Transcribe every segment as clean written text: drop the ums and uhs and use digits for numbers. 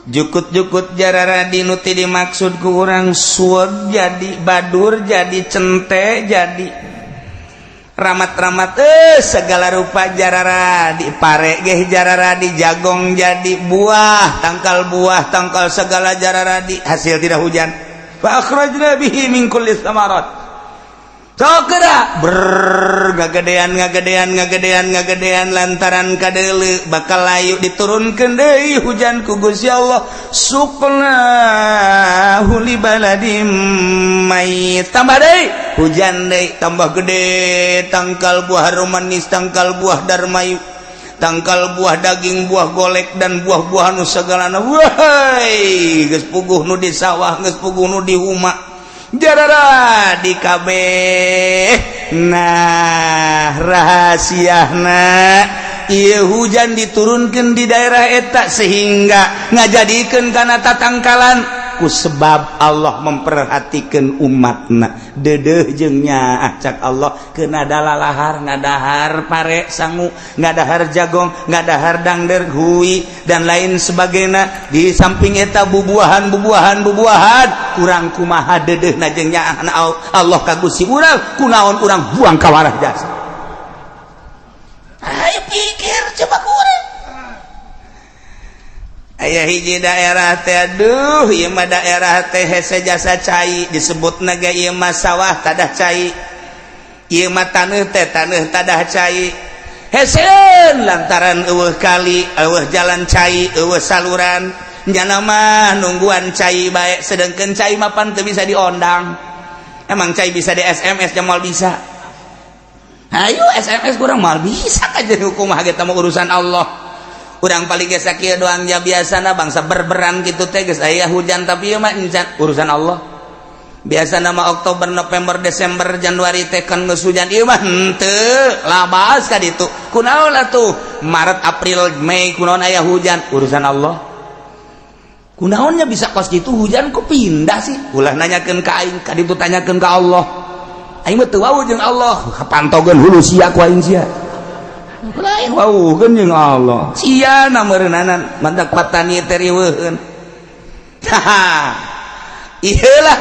jukut-jukut jararadi nuti dimaksud ku urang sueg jadi badur jadi cente jadi ramat-ramat segala rupa jararadi pare geh jararadi jagong jadi buah tangkal segala jararadi hasil tidak hujan fa akhrajna bihi min kulli tsamarat sokera ngagedean lantaran kadeuleu bakal layu diturunkeun deui hujan ku Gusti Allah suqnahu li baladim mayit tambah deui hujan deui tambah gede tangkal buah manis tangkal buah darmayu tangkal buah daging buah golek dan buah-buahan nu sagalana wahai geus puguh nu di sawah geus puguh nu di huma jarara di kabeh. Nah rahasiana ieu hujan diturunkeun di daerah eta sehingga ngajadikeun kana tatangkalan ku sebab Allah memperhatikeun umatna deudeuh jeung nya cak Allah keuna dalalahar ngadahar pare sangu ngadahar jagong ngadahar dangder hui dan lain sebagainya di samping eta bubuahan urang kumaha deudeuhna jeung nya Allah ka Gusti urang kunaon urang buang ka warah jasa ayo pikir coba kurang aya hiji daerah teh aduh ieu mah daerah teh hese jasa cai disebutna ge ieu mah sawah tadah cai ieu mah taneuh tadah cai heseen lantaran eueuh kali eueuh jalan cai eueuh saluran nyana mah nungguan cai bae sedengkeun cai mah pan teu bisa diondang emang cai bisa di SMS jamal bisa ayo SMS kurang mal bisa aja hukum hage mah urusan Allah urang paling geus sakieu doang nya biasana bangsa berberan kitu teh geus aya hujan tapi ieu mah urusan Allah biasana mah Oktober November Desember Januari teh kan geus hujan ieu mah henteu labas ka ditu kunaon atuh Maret April Mei kunaon aya hujan urusan Allah kunaonnya bisa kos kitu hujan kok pindah sih ulah nanyakeun ka aing ka ditu tanyakeun ka Allah aing mah teu wau jeung Allah pantogeun hulu sia ku aing sia lain waukeun jeung Allah sia na meureunanan mantak patani teh riweuheun ieulah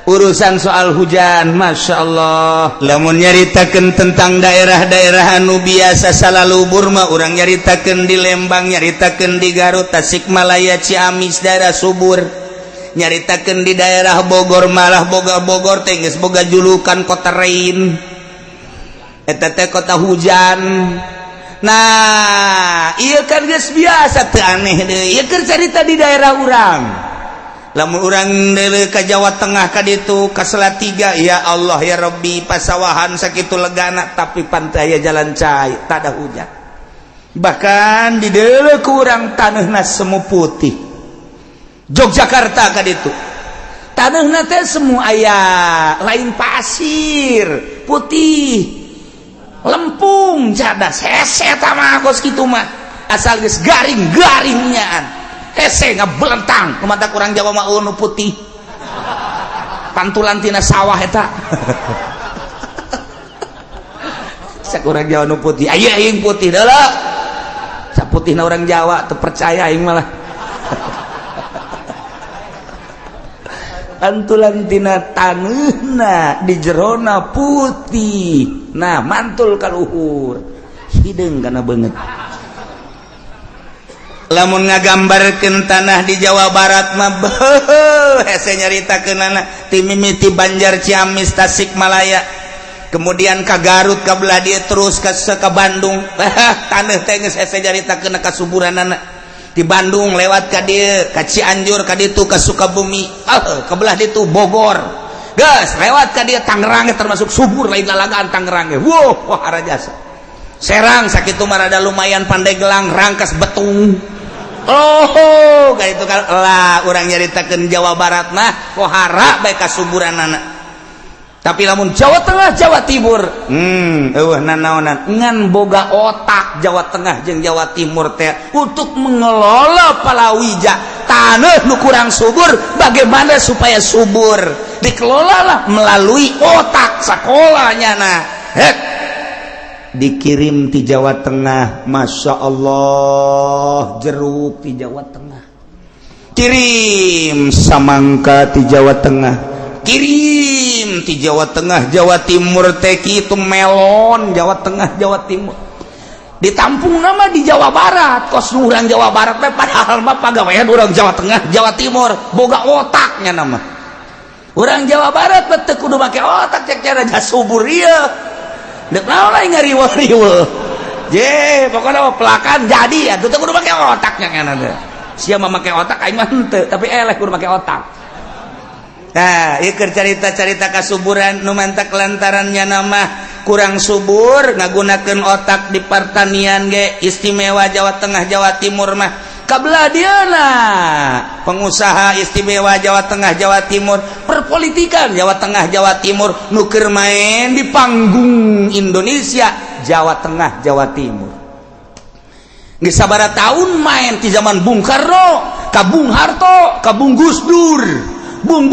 urusan soal hujan masyaallah lamun nyaritakeun tentang daerah-daerah anu biasa salalubur mah urang nyaritakeun di Lembang nyaritakeun di Garut Tasikmalaya Ciamis daerah subur nyaritakeun di daerah Bogor malah Bogor teh geus boga julukan kota rain eta teh kota hujan. Nah ieu kan geus biasa teu aneh deui ieu keur carita di daerah urang lamun urang deuleu ka Jawa Tengah ka ditu ka Salatiga ya Allah ya Rabbi pasawahan sakitu legana tapi pantai aya jalan cai tada hujan bahkan di deuleu ku urang taneuhna semu putih Yogyakarta ka ditu taneuhna teh semu aya lain pasir putih lempung cadas hese mah kos kitu mah asal geus garing-garingnyaan hese ngabelentang kumaha urang Jawa mah nu putih pantulan tina sawah eta sak urang Jawa nu putih aya aing putih deuleu saputihna urang Jawa teu percaya aing malah antulan tina taneuhna di jerona putih nah mantul ka luhur hideung kana beungeut lamun ngagambarkeun tanah di Jawa Barat mah hese nyaritakeunana ti mimiti Banjar Ciamis Tasikmalaya kemudian ka Garut ka belah dieu terus ka Bandung taneuh teh geus hese nyaritakeun kasuburanana di Bandung lewat ka dieu ka Cianjur ka ditu ka Sukabumi ka belah ditu Bogor geus lewat ka dieu Tangerang termasuk subur lain lalagaan Tangerang wah arajasa Serang sakitu mah rada lumayan Pandeglang Rangkas Betung ka itu kan lah urang nyaritakeun Jawa Barat mah pohara bae kasuburanana tapi lamun Jawa Tengah Jawa Timur eueuh nanaonan ngan boga otak Jawa Tengah jeung Jawa Timur teh untuk mengelola palawija taneuh nu kurang subur bagaimana supaya subur dikelolalah melalui otak sakolanya nah dikirim di Jawa Tengah. Masya Allah, jeruk di Jawa Tengah, kirim samangka di Jawa Tengah, kirim di Jawa Tengah. Jawa Timur teki itu melon, Jawa Tengah Jawa Timur. Ditampung nama di Jawa Barat, kos urang Jawa Barat padahal mah pagawean urang Jawa Tengah Jawa Timur boga otaknya nama. Urang Jawa Barat teh kudu make otak cek cara jasubur ieu. Dek naon lain ngariweuh-riweuh. Je, pokoknya pelakan jadi atuh teh kudu make otaknya kana teh. Sia mah make otak aing mah henteu, tapi eleh kudu make otak. Nah, ieu keur carita-carita kasuburan nu mantak lantarannya nama kurang subur ngagunakeun otak di pertanian ge. Istimewa Jawa Tengah Jawa Timur mah kabladiana pengusaha istimewa Jawa Tengah Jawa Timur, perpolitikan Jawa Tengah Jawa Timur nu keur main di panggung Indonesia Jawa Tengah Jawa Timur. Geus sabaraha taun main ti zaman Bung Karno, ka Bung Harto, ka Bung Gus Dur. Bung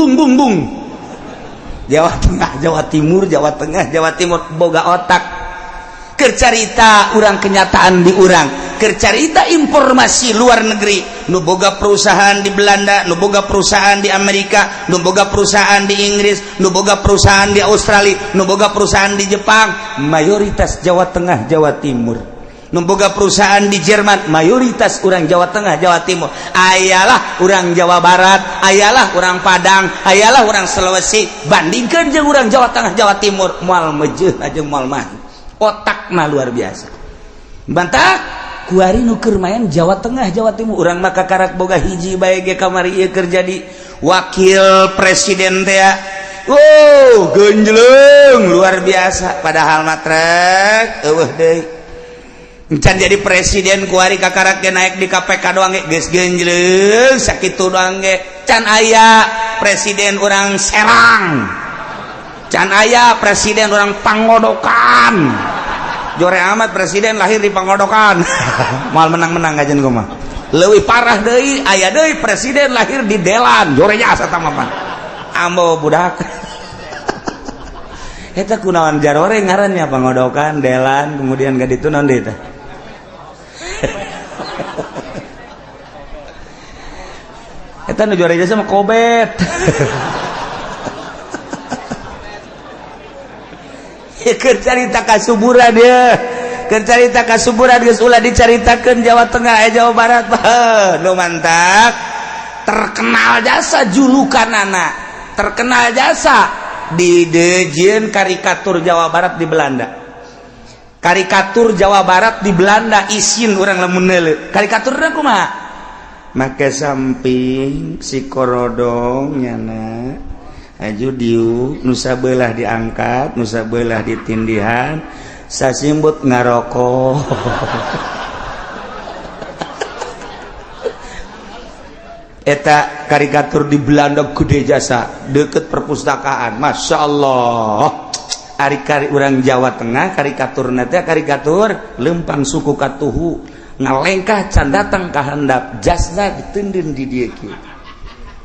Jawa Tengah Jawa Timur, Jawa Tengah Jawa Timur boga otak. Kercarita urang kenyataan di urang, kercarita informasi luar negeri. Nu boga perusahaan di Belanda, nu boga perusahaan di Amerika, nu boga perusahaan di Inggris, nu boga perusahaan di Australia, nu boga perusahaan di Jepang, mayoritas Jawa Tengah Jawa Timur. Memboga perusahaan di Jerman, mayoritas orang Jawa Tengah Jawa Timur. Ayalah orang Jawa Barat, ayalah orang Padang, ayalah orang Sulawesi. Bandingkan jeung orang Jawa Tengah Jawa Timur, moal mejeuh aja moal mah. Otakna luar biasa. Bantah kuari nu keur main Jawa Tengah Jawa Timur. Urang mah kakarak boga hiji bae ge kamari ieu keur jadi wakil presiden teh. Oh, genjleung luar biasa. Padahal matrek eueuh deui. Can jadi presiden kuari kakarak ge naik di KPK doang ge geus genjleung sakitu doang ge. Can aya presiden orang Serang, can aya presiden orang Pangodokan. Jore amat presiden lahir di Pangodokan. Moal menang-menang gajen kumaha. Leuwih parah deui aya deui presiden lahir di Delan. Jore nya asa tama mah. Ambo budak. Eta kunaon jarore ngarannya Pangodokan, Delan, kemudian ka ditu naon deui teh. Eta nu juara jasa mah Kobet. Keur carita kasuburan ya. Keur carita kasuburan geus ulah dicaritakeun Jawa Tengah Jawa Barat. Nu mantap. Terkenal jasa julukanana. Terkenal jasa di dejeun karikatur Jawa Barat di Belanda. Karikatur Jawa Barat di Belanda isin urang lamun neuleu. Karikaturna kumaha? Make samping si korodong nyana aju diu nu sabelah diangkat nu sabelah ditindihan sasimbut ngarokok. Eta karikatur di Belanda gede jasa deket perpustakaan. Masya Allah. Ari urang Jawa Tengah karikaturna teh karikatur lempang suku katuhu ngalengkah can datang ka handap jasna diteundeun di dieu kieu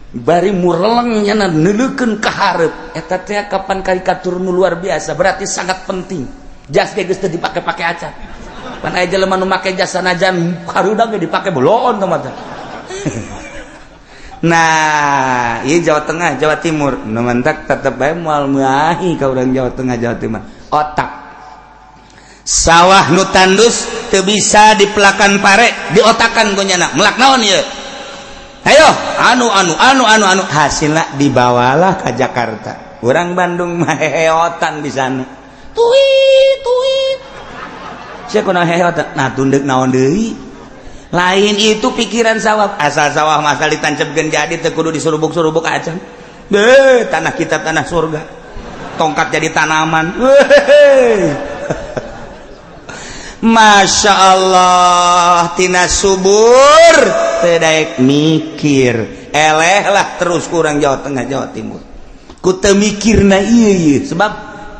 bari mureleng nya neuleukeun ka hareup. Eta teh kapan karikatur nu luar biasa berarti sangat penting. Jas ge geus teu dipake-pake acan pan aya jelema nu make jas sanajan hareudag ge dipake boloon teh mah. Nah ieu Jawa Tengah Jawa Timur nu mantak tetep bae moal meahi ka urang Jawa Tengah Jawa Timur. Otak sawah nu tandus teu bisa dipelakan pare diotakan kunyana melak naon ieu. Ayo anu hasilna dibawalah ka Jakarta. Urang Bandung mah heheotan di sana. Tuit. Sia kunaon heheotan? Nah tunduk naon deui? Lain itu pikiran sawah. Asal sawah mah asal ditancepkeun jadi teu kudu disurubuk-surubuk acan. Tanah kita tanah surga. Tongkat jadi tanaman. Masya Allah tina subur teu daek mikir eleh lah terus kurang Jawa Tengah Jawa Timur ku teu mikirna ieu sebab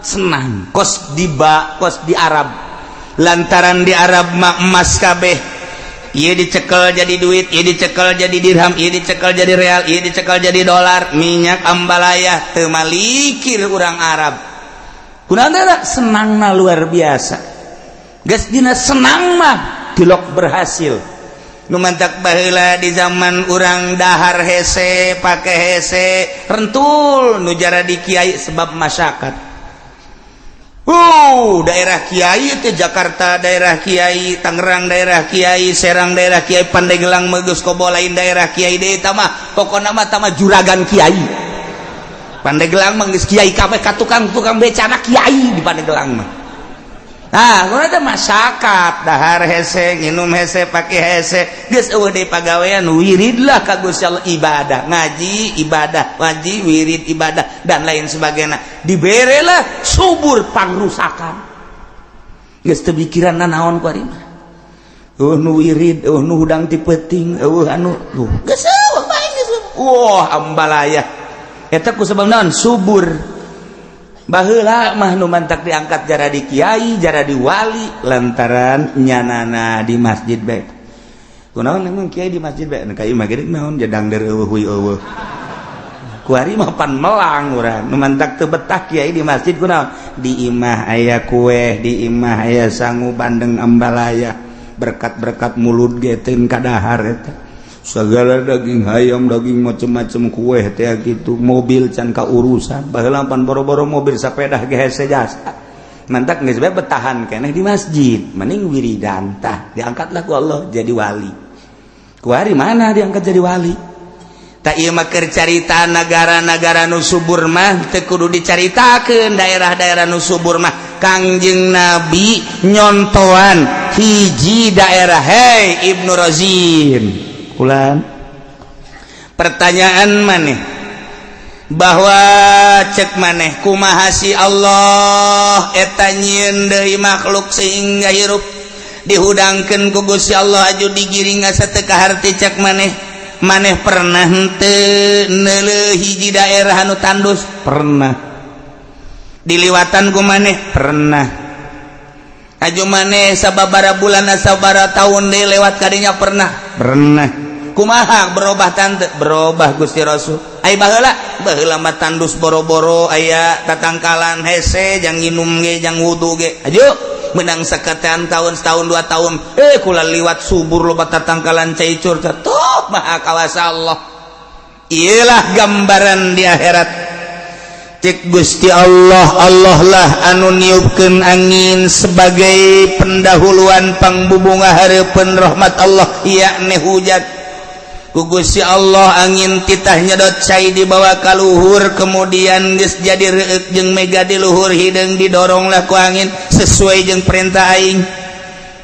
senang kos di Arab lantaran di Arab mah emas kabeh ieu dicekel jadi duit ieu dicekel jadi dirham ieu dicekel jadi real ieu dicekel jadi dolar minyak ambalaya teu malikir urang Arab kunaon teh senangna luar biasa. geus dina senang mah tilok berhasil. Nu mantak baheula di zaman urang dahar hese pake hese rentul nu jara di kiai sebab masyarakat. Daerah kiai teh Jakarta daerah kiai, Tangerang daerah kiai, Serang daerah kiai, Pandeglang megeus kobo lain daerah kiai deui tah mah pokona mah tah mah juragan kiai. Pandeglang mah geus kiai kabeh ka tukang-tukang becana kiai di Pandeglang mah. Nah, kuna teh masyarakat dahar hese, nginum hese, pake hese, geus eueuh deui pagawean wiridlah ka Gusti Allah ibadah, ngaji ibadah, ngaji wirid ibadah dan lain sebagainya. Diberelah subur pangrusakan. Geus teu pikiranna naon ku ari mah. Nu wirid, nu hudang ti peuting, anu geus eueuh bae geus. Wah, ambalaya. Eta ku sabab naon? Subur. Baheula mah nu mantak diangkat jara di kiai, jara di wali lantaran nyanana di masjid bae. Kunaon emang kiai di masjid bae? Ka ieu mah geuning naon jadang deur eueuh. Ku ari mah pan melang urang. Nu mantak teu betah kiai di masjid kunaon? Di imah aya kue, di imah aya sangu bandeng ambalaya. Berkat-berkat mulut ge teu kadahar eta. Segala daging hayam, daging macam-macam kue teh gitu, mobil can ka urusan baheula pan boro-boro mobil sapeda ge hese jasa mantak geus bae betahan keneh di masjid mending wiridan tah diangkatlah ku Allah jadi wali. Ku ari mana diangkat jadi wali? Tak ieu mah keur carita negara-negara nu subur mah teu kudu dicaritakeun daerah-daerah nu subur mah. Kangjeng Nabi nyontoan hiji daerah. Hei Ibnu Razin ulan pertanyaan maneh bahwa cek maneh kumaha si Allah eta nyieun deui makhluk sehingga hirup dihudangkeun ku Gusti Allah aju digiring asa teu kaharti cek maneh pernah henteu neuleuh hiji daerah anu tandus? Pernah. Diliwatan ku maneh? Pernah. Aju maneh sababaraha bulan sababaraha taun deui lewat kadinya? Pernah. Kumaha berubah tante? Berubah Gusti Rasul. Ai baheula mah tandus boro-boro aya tatangkalan hese jang nginum ge jang wudu ge. Aju menang saketean tahun setahun 2 tahun kula liwat subur loba tatangkalan caicur tuh maha kawasa Allah. Iyalah gambaran di akhirat. Cek Gusti Allah, Allah lah anu niupkeun angin sebagai pendahuluan pangbubunga hareupeun rahmat Allah yakni hujan. Ku Gusti Allah angin titah nyedot cai dibawa ka luhur kemudian geus jadi reueuk jeung mega di luhur hideung didoronglah ku angin sesuai jeung perintah aing.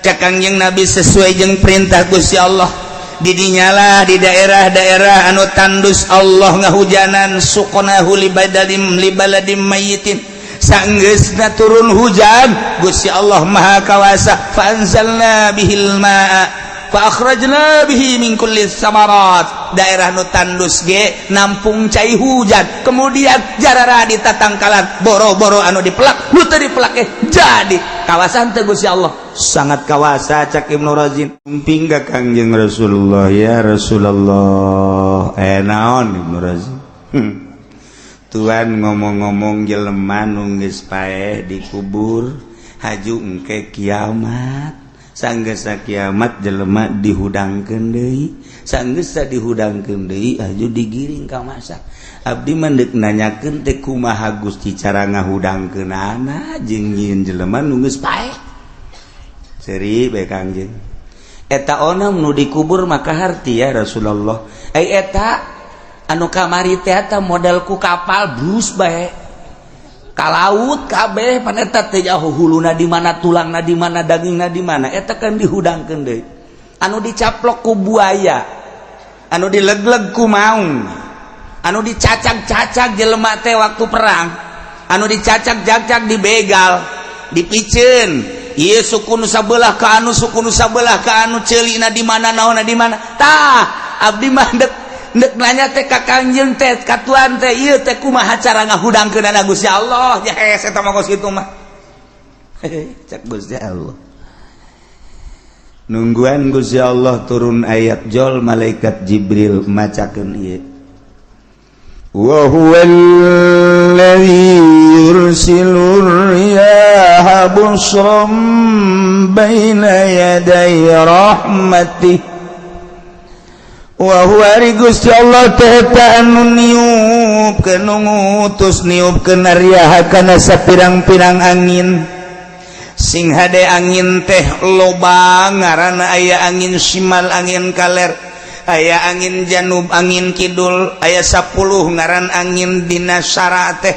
Cak Kangjeng Nabi sesuai jeung perintah Gusti Allah. Didinyalah di daerah-daerah anu tandus Allah ngahujanan suqnahu libaladim mayyitin. Saenggeusna turun hujan Gusti Allah maha kawasa fa anzalna bihil ma'a fa akhrajna bihi min kulli samarat. Daerah nu tandus ge nampung cai hujan kemudian jarara di tatangkalan boro-boro anu dipelak nu teu dipelak jadi kawasan teh Gusti Allah sangat kawasa. Cak Ibnu Razin umping ka Kangjeng Rasulullah ya Rasulullah naon Ibnu Razin Tuhan ngomong-ngomong jelema nu geus paeh dikubur haju engke kiamat. Sanggeus kiamat jelema dihudangkeun deui, sanggeus dihudangkeun deui aju digiring ka masak. Abdi mandek nanyakeun teh kumaha Gusti cara ngahudangkeunana jeung nyieun jelema nu geus paeh. Seri bae Kangjeng. Eta onam nu dikubur maka harti ya Rasulullah. Eta anu kamari teh eta model ku kapal brus bae. Ka laut kabeh pan eta teh jauh huluna di mana tulangna di mana dagingna di mana eta kan dihudangkeun deui. Anu dicaplok ku buaya, anu dilegleg ku maung, anu dicacag-cacag jelema teh waktu perang, anu dicacag-cacag di begal, dipiceun. Ieu suku nu sabelah ka anu suku nu sabelah ka anu ceulina di mana naonna di mana. Tah abdi mah ndek nanya teh ka Kangjeng teh katuan teh ieu teh kumaha cara ngahudangkeunana Gusti Allah ya hese eta mah kos kitu mah cak Gusti Allah nungguan Gusti Allah turun ayat jol malaikat Jibril macakeun ieu wa huwallazi yursilur riyaha busram baina yaday rahmatih wa huwa Gusti Allah teh anu niupkeun ngutus niupkeun ariaha kana sapirang-pirang angin sing hade angin teh loba ngaranna aya angin shimal angin kaler aya angin janub angin kidul aya 10 ngaran angin dina syara teh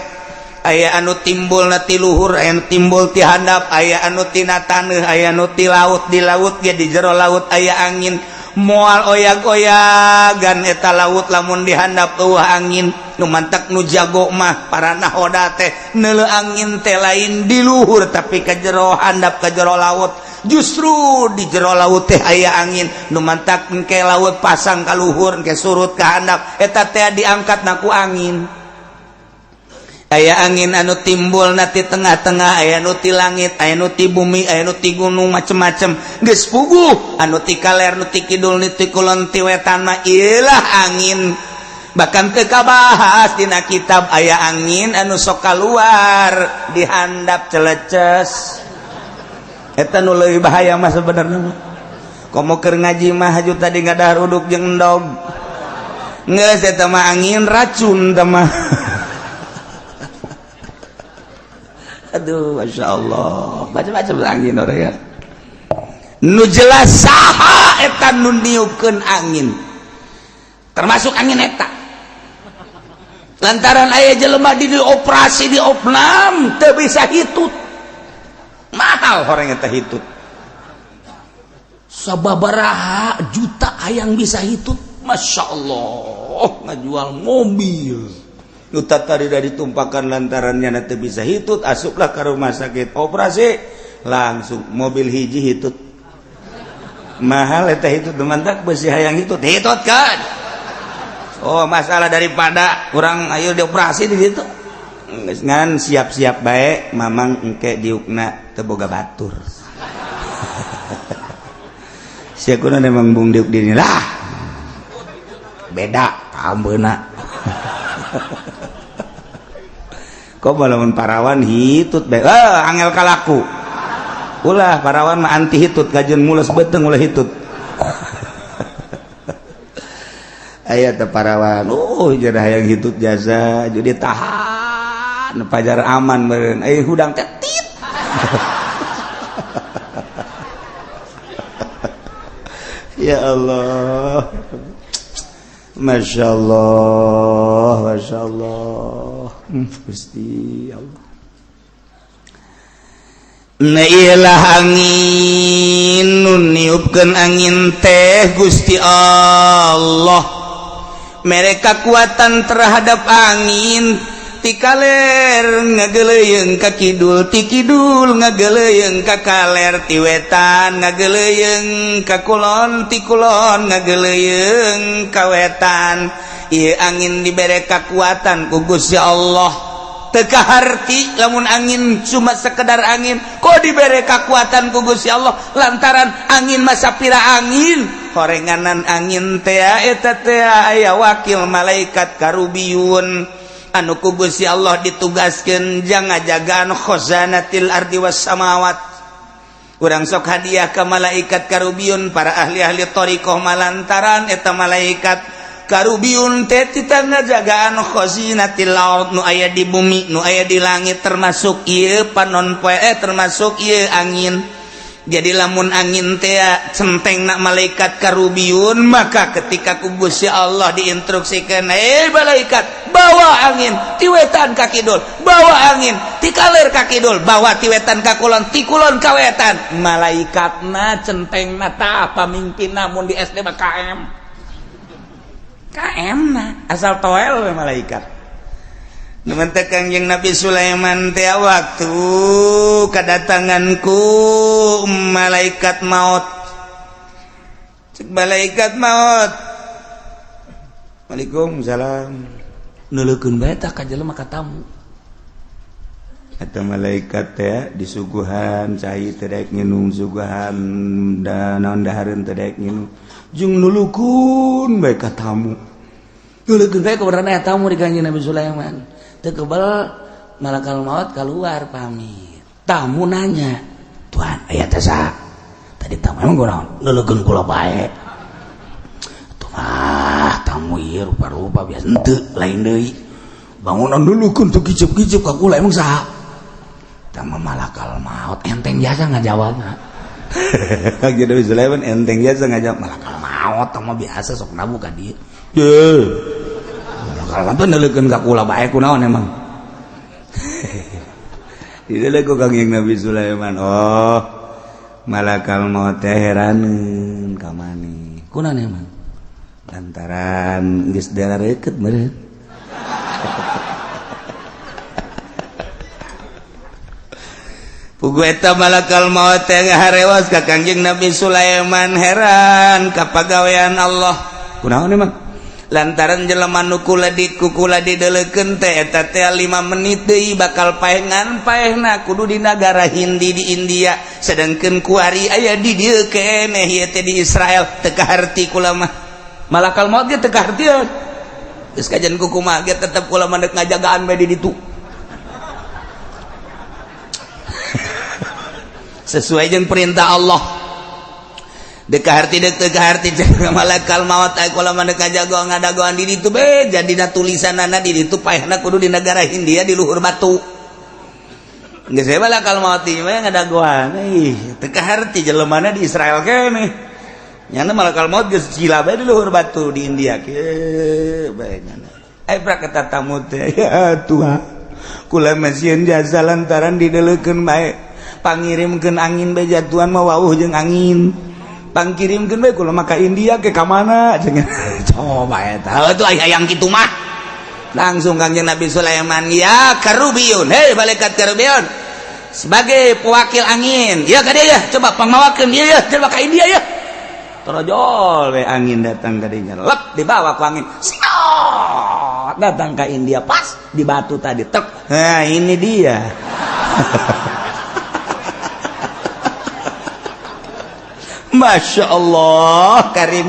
aya anu timbul na ti luhur aya anu timbul ti handap aya anu tina taneuh aya anu ti laut di laut ge di jero laut aya angin moal oyag-oyagan eta laut lamun di handap eueuh angin nu mantak nu jago mah para nahoda teh neuleuh angin teh lain di luhur tapi ka jero handap ka jero laut justru di jero laut teh aya angin nu mantak engke laut pasang ka luhur engke surut ka handap eta teh diangkatna ku angin aya angin anu timbul na ti tengah-tengah aya anu ti langit aya anu ti bumi aya anu ti gunung macem-macem geus puguh anu ti kaler nu ti kidul nu ti kulon ti wetan mah ieulah angin bahkan teu kabahas dina kitab aya angin anu sok kaluar di handap celeces eta nu leuwih bahaya mah sebenarnya komo keur ngaji mah haju tadi ngadahar uduk jeung endog geus eta mah angin racun tah mah aduh masya Allah macam-macam angin orang ya nu jelas saha eta nu niupkeun angin termasuk angin eta lantaran aya jelema di operasi di opnam teu bisa hitut mahal horeng eta hitut sababaraha juta hayang bisa hitut masya Allah ngajual mobil nu tatarida ditumpakan lantarannya nanti bisa hitut asuplah ke rumah sakit operasi langsung mobil hiji hitut mahal eta hitut demantak besi hayang hitut kan oh masalah daripada kurang ayo dioperasi di situ ngan siap-siap baik mamang engke diukna teu boga batur siakuna memang bung diuk dini lah beda kambeuna kok balamun parawan hitut bae angel kalaku ulah parawan mah anti hitut kajeun mules beuteng ulah hitut aya teh parawan jeung hayang hitut jasa jadi tahan pajar aman meureun aya hudang teh tit ya Allah Masya Allah Masya Allah Gusti Allah na iyalah angin nu niupkeun angin teh Gusti Allah mereka kekuatan terhadap angin ti kaler ngageleyeung ka kidul ti kidul ngageleyeung ka kaler ti wetan ngageleyeung ka kulon ti kulon ngageleyeung ka wetan ieu angin dibere kekuatan ku Gusti Allah teu kaharti lamun angin cuma sekedar angin kok dibere kekuatan ku Gusti Allah lantaran angin mah sapira angin horenganan angin teh eta teh aya wakil malaikat karubiyun anu ku Gusti Allah ditugaskeun jang ngajagaan khazanatil ardi was samawat urang sok hadiah ka malaikat karubiyun para ahli-ahli thariqah malantaran eta malaikat karubiyun teh tita ngajagaan khazinatil ard nu aya di bumi nu aya di langit termasuk ieu panon poe termasuk ieu angin jadi lamun angin teh centengna malaikat karubiyun maka ketika ku Gusti Allah diinstruksikeun malaikat bawa angin ti wetan ka kidul bawa angin ti kaler ka kidul bawa ti wetan ka kulon ti kulon ka wetan malaikatna centengna tah pamimpinna mun di SD mah KM na asal toel we malaikat Numantek Kangjeng Nabi Sulaiman teh waktu kedatanganku malaikat maut. Cek malaikat maut. Waalaikumsalam. Nuleukeun bae tah ka jelema ka tamu. Eta malaikat teh disuguhan cai teh daek nginum suguhan da naon dahareun teh daek nginum. Jeung nuleukeun bae ka tamu. Nuleukeun bae ka urang tamu di Kangjeng Nabi Sulaiman. Teu kebal malakal maut keluar pamit. Tamu nanya, "Tuan, aya teh saha?" tadi tamu emang kunaon leulekeun kula bae tuh mah tamu ieu rupa-rupa biasa henteu lain deui bangunan leulekeun teu kicep-kicep ka kula emang saha tamu malakal maut enteng biasa ngajawabna Kang Nabi Sulaiman enteng biasa ngajawab malakal maut tamu biasa sok nabu ka dieu ye malakal maut leulekeun ka kula bae kunaon emang itu lagu Kangjeng Nabi Sulaiman. Oh, malakal maut teh heraneun ka maneh. Kunaon emang? Lantaran geus dareukeut meureun. Pugu eta malakal maut teh ngaharewas ka Kangjeng Nabi Sulaiman heran ka pagawean Allah. Kunaon emang? Lantaran jelema nu kula dideulekeun teh eta teh 5 menit deui bakal paengan paehna kudu di nagara Hindi di India sedangkeun kuari aya di dieu keneh ieu teh di Israel teu kaharti kula mah malakal maut ge teu kahartieun geus kajian ku kumaha ge tetep kula mandek ngajagaan bae di ditu sesuai jeung perintah Allah dekaharti malakal maut aya kula mandek ngajagoan ngadagoan di ditu be jadina tulisanana di ditu paehna kudu di negara Hindia di luhur batu geus we malakal maut ieu mah ngadagoan teu kaharti jelemana di Israel keneh nyana malakal maut geus cila bae di luhur batu di India ke bae nyana brak eta tamu teh ya Tuhan kula masieun jasa lantaran dideulekeun bae pangirimkeun angin bae jatuhan mah wawuh jeung angin pangkirimkeun bae kula maka India ke ka mana cenah coba eta tuh aya yang kitu mah langsung Kangjeng Nabi Sulaiman ya Karubiyun hei malaikat Karubiyun sebagai pewakil angin ya ka dieu ya coba pangmawakeun ieu ya coba ka India ya torojol we angin datang ka dinya lep dibawa ku angin siot datang ka India pas di batu tadi tek nah ini dia Masya Allah Karim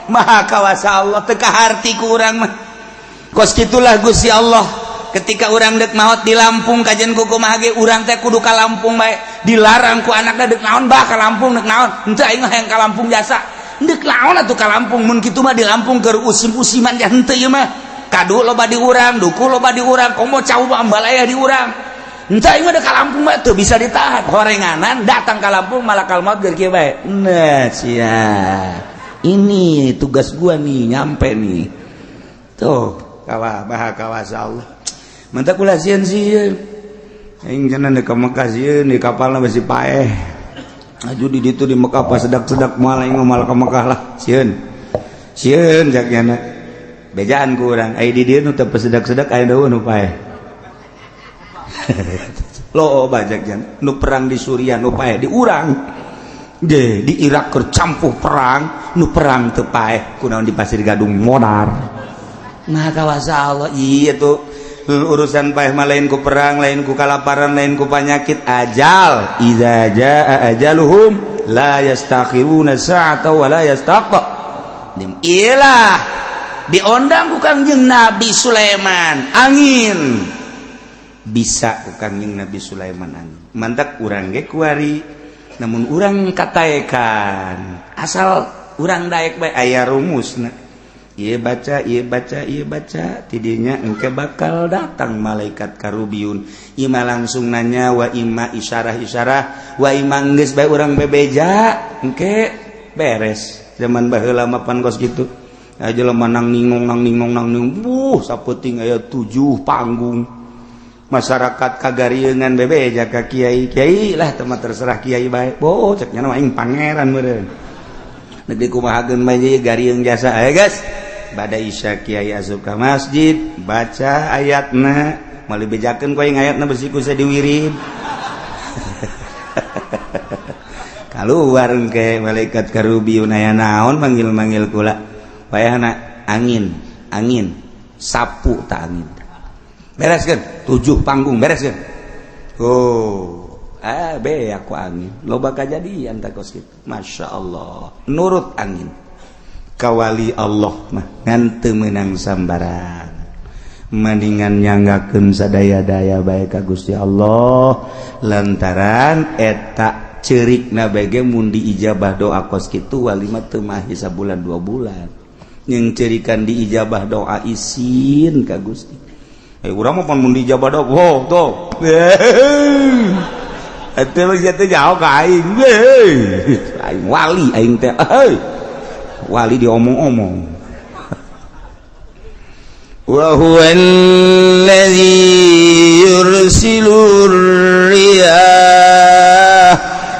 Maha kawasa Allah teu kaharti ku urang mah kos kitulah Gusti Allah ketika urang dek maot di Lampung kajian ku kumaha ge urang teh kudu ka Lampung bae dilarang ku anakna dek naon bah ka Lampung dek naon henteu aing mah hayang ka Lampung jasa dek naon atuh ka Lampung mun kitu mah di Lampung keur usim-usiman ya henteu ieu mah kadu loba di urang duku loba di urang komo cau ambalaya di urang henteu aing mah dek ka Lampung mah teu bisa ditahan horenganan datang ka Lampung malakal maut keur kieu bae nah sia ini tugas gua nih nyampe nih tuh Maha kawasa Allah mantap kula sieun sieun aing cenah di Mekah sieun di kapalna besi paeh aju di ditu di Mekah pas sedak-sedak moal aing moal ka Mekah lah sieun jakna bejaan ku urang ai di dieu nu teu sedak-sedak aya daun nu paeh lo bajak jan nu perang di Suriah nu paeh di urang ge di Irak keur campuh perang nu perang teu paeh kunaon di Pasir Gadung modar Maha kawasa Allah iya tuh urusan paeh mah lain ku perang lain ku kalaparan lain ku penyakit ajal idza jaa ajaluhum la yastakhiruna sa'ata wa la yastaqdim iyalah diondang ku Kangjeng Nabi Sulaiman angin bisa ku Kangjeng Nabi Sulaiman angin mantak urang ge kuari namun urang kataekan asal urang daek bae aya rumusna iya baca tidinya engke bakal datang malaikat Karubiyun ima langsung nanya wa ima isyarah wa ima geus bae urang bebeja engke beres zaman baheula mah pan kos kitu jelema nang ningong sapeuting aya 7 panggung masyarakat kagarieunan bebeja ka kiai lah teh terserah kiai bae cek nya mah aing pangeran meureun negeri kumahageun mah ieu garieung jasa guys pada isya kiai asup ka masjid baca ayatna meuli bejakeun ku aing ayatna besi ku diwirid kaluar engke malaikat Karubiyun aya naon manggil-manggil kula payahna angin sapu ta angin bereskeun 7 panggung bereskeun be aku angin loba kajadian ta kos kitu masyaallah nurut angin kawali Allah mah ngan teu meunang sambaran mendingan nyanggakeun sadaya-daya bae ka Gusti Allah lantaran eta cerik na bage mundi ijabah doa kos kitu walimah teu mah sabulan 2 bulan yang cerikan di ijabah doa isin ka Gusti urang mah pun mundi ijabah doa tuh atuh mah sia teh jauh ka aing aing wali aing teh wali diomong-omong wa huwallazi yursilur riyah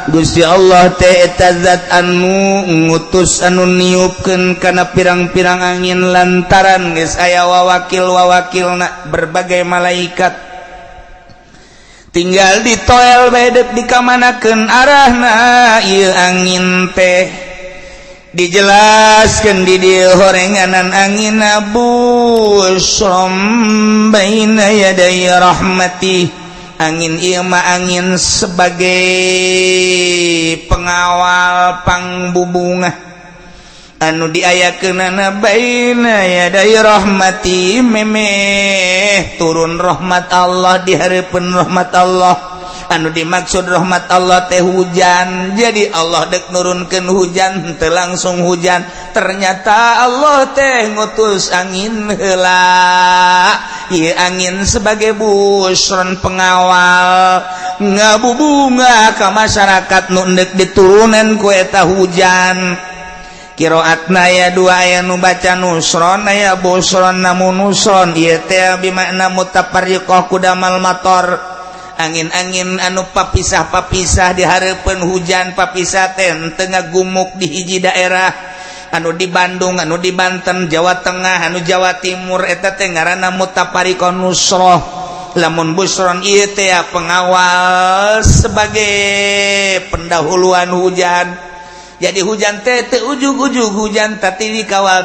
Gusti Allah teh eta zat anu ngutus anu niupkeun kana pirang-pirang angin lantaran geus aya wawakil-wawakilna berbagai malaikat tinggal ditoel bae deuk dikamanakeun arahna ieu angin teh dijelaskeun di dieu horenganan angin busrom baina yaday rahmati angin ieu mah angin sebagai pengawal pangbubungah anu diayakeunana baina yaday rahmati memeh turun rahmat Allah di hareupeun rahmat Allah anu dimaksud rahmat Allah teh hujan jadi Allah dek nurunkeun hujan teu langsung hujan ternyata Allah teh ngutus angin heula ieu angin sebagai busron pengawal ngabubunga ka masyarakat nu endek diturunan ku eta hujan qiraatna aya 2 aya nu baca nusron aya busron namun nusron ieu teh bimakna mutafarriqah kudamal mator angin-angin anu papisah-papisah di hareupeun hujan papisah teh teu ngagumuk di hiji daerah anu di Bandung anu di Banten Jawa Tengah anu Jawa Timur eta teh ngaranna mutafarriqah nusroh lamun busron ieu teh pengawal sebagai pendahuluan hujan jadi hujan teh teu ujug-ujug hujan tapi dikawal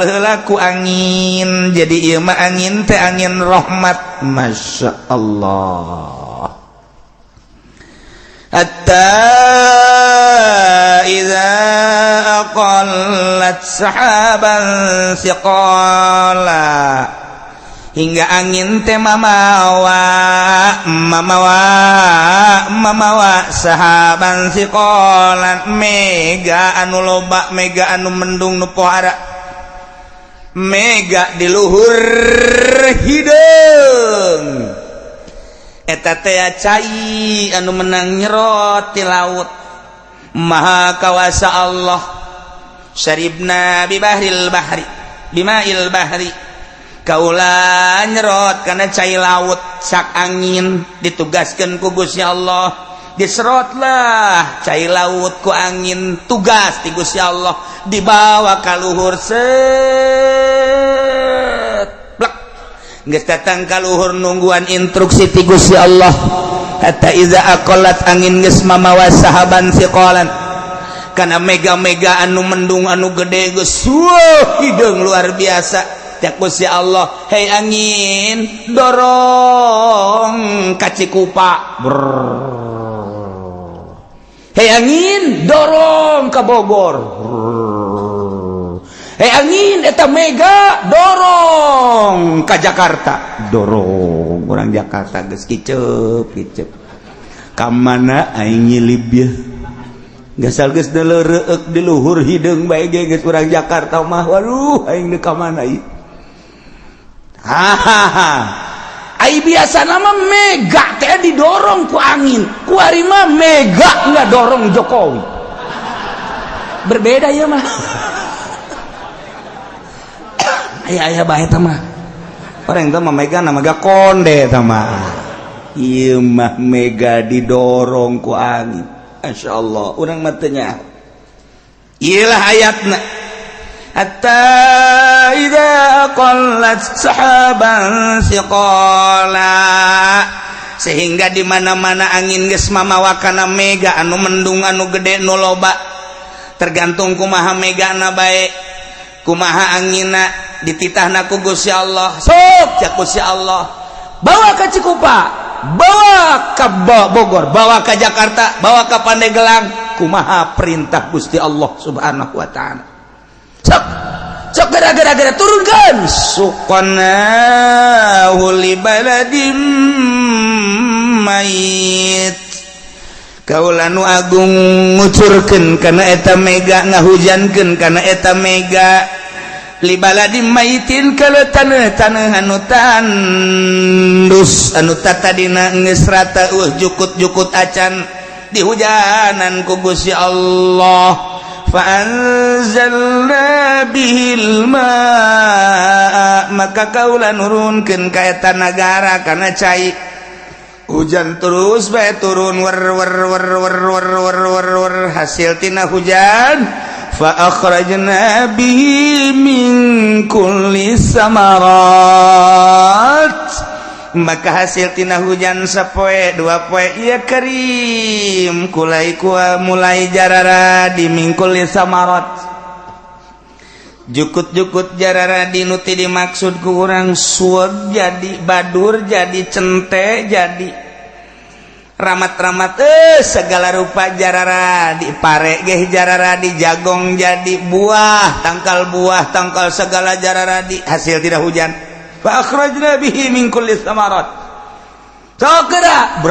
heula ku angin jadi ieu mah angin teh angin rahmat masya Allah hatta idza aqallat sahaban thiqala hingga angin teh mamawa sahaban thiqalan mega anu loba mega anu mendung nu pohara mega di luhur hideung eta teh cai anu menang nyerot ti laut maha kawasa Allah syaribna bima'il bahri kaula nyerot kana cai laut sak angin ditugaskeun ku Gusti Allah diserotlah cai laut ku angin tugas ti Gusti Allah dibawa ka luhur set plak geus datang ka luhur nungguan instruksi ti Gusti Allah hatta iza aqallat angin geus mamawa sahaban siqalan kana mega-mega anu mendung anu gede geus hideung luar biasa Gusti Allah hei angin dorong ka Cikupa hei angin dorong ka Bogor hei angin eta mega dorong ka Jakarta dorong orang Jakarta geus kiceup ka mana aing nyilib ya gasal geus deleureuk di luhur hideung bae ge geus urang Jakarta mah waduh aing teu ka mana ieu ai biasa nama mega teh didorong ku angin ku ari mah mega enggak dorong Jokowi berbeda ya mah aya bae tah mah orang teh mah mega nama mega konde tah mah ieu mah mega didorong ku angin masyaallah urang mah teu nyaho ieu lah ayatna hatta idza qallat sahaban thiqala sehingga di mana-mana angin geus mamawa kana mega anu mendung anu gede nu loba tergantung kumaha megana bae kumaha anginna dititahna ku Gusti Allah sok cak Gusti Allah bawa ka Cikupa bawa ka Bogor bawa ka Jakarta bawa ka Pandeglang kumaha perintah Gusti Allah subhanahu wa ta'ala sok gara-gara turunkan suqanahu li baladim mayit Kaula nu agung ngucurkeun kana eta mega ngahujankeun kana eta mega li baladin maitin kana taneuh anu tandus anu tatadina geus rata jukut-jukut acan dihujanan ku Gusti Allah fa anzalna bihil ma maka kaula nurunkeun ka eta nagara kana cai hujan terus bae turun wer hasil tina hujan fa akhrajna bihi min kulli samarat maka hasil tina hujan sapoe dua poe ieu karim mulai jarara di min kulli samarat jukut-jukut jarara dinuti dimaksud ku urang sueg jadi badur jadi cente jadi ramat-ramat segala rupa jarara di pare geh jarara di jagong jadi buah tangkal segala jarara di hasil tidak hujan fa akhrajna bihi min kulli samarat sokera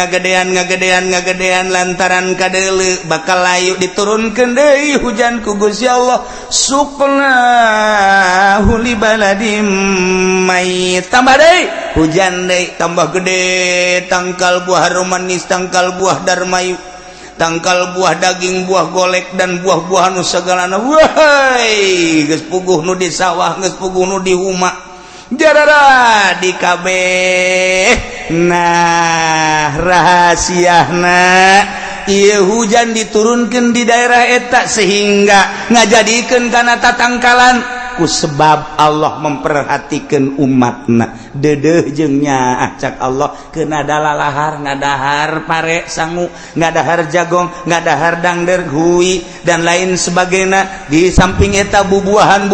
ngagedean lantaran kadeuleu bakal layu diturunkeun deui hujan ku Gusti Allah suqnahu li baladim mayit tambah deui hujan deui tambah gede tangkal buah romanis tangkal buah darmayu tangkal buah daging buah golek dan buah-buahan nu sagalana wahai geus puguh nu di sawah geus puguh nu di huma jarara di kabeh nah rahasiana ieu hujan diturunkeun di daerah eta sehingga ngajadikeun kana tatangkalan ku sebab Allah memperhatikeun umatna deudeuh jeung nya acak Allah keuna dalalahar ngadahar pare sangu ngadahar jagong ngadahar dangder hui dan lain sebagainya di samping eta bubuahan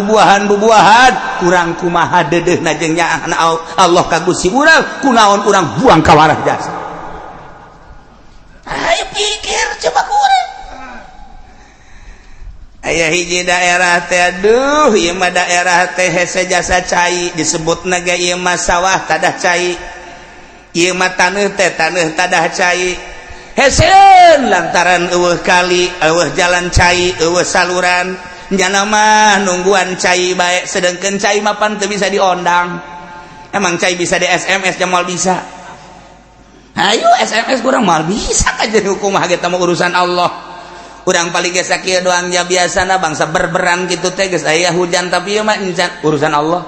urang kumaha deudeuhna jeung nya Allah ka Gusti urang kunaon urang buang ka warah jasa ayo pikir coba urang aya hiji daerah teh aduh ieu mah daerah teh hese jasa cai disebutna ge ieu mah sawah tadah cai ieu mah taneuh tadah cai hesen lantaran eueuh kali eueuh jalan cai eueuh saluran nyana mah nungguan cai bae sedengkeun cai mah pan teu bisa diondang emang cai bisa di SMS jamal bisa ayo SMS kurang mal bisa aja hukum ge mah urusan Allah urang paling geus kieu doang ja biasana bangsa berberan kitu teh geus aya hujan tapi ieu mah urusan Allah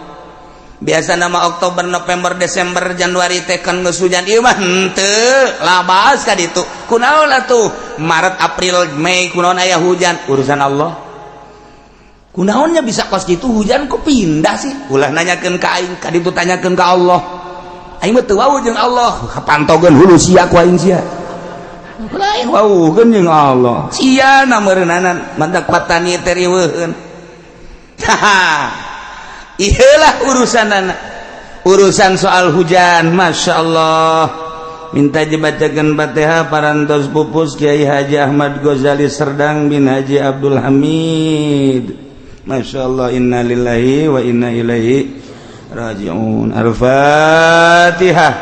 biasana mah Oktober November Desember Januari teh kan geus hujan ieu mah henteu labas ka ditu kunaon atuh Maret April Mei kunaon aya hujan urusan Allah kunaonnya bisa kos kitu hujan kok pindah sih ulah nanyakeun ka aing ka ditu tanyakeun ka Allah aing mah teu wau jeung Allah kapantogeun hulu sia ku aing sia lain waukeun jeung Allah sia nameureunana mantak patani teh riweuheun ieulah urusan soal hujan masyaallah minta dibacakeun Fatihah parantos pupus Kiai Haji Ahmad Ghazali Serdang bin Haji Abdul Hamid masyaallah innalillahi wa inna ilaihi raji'un al-Fatihah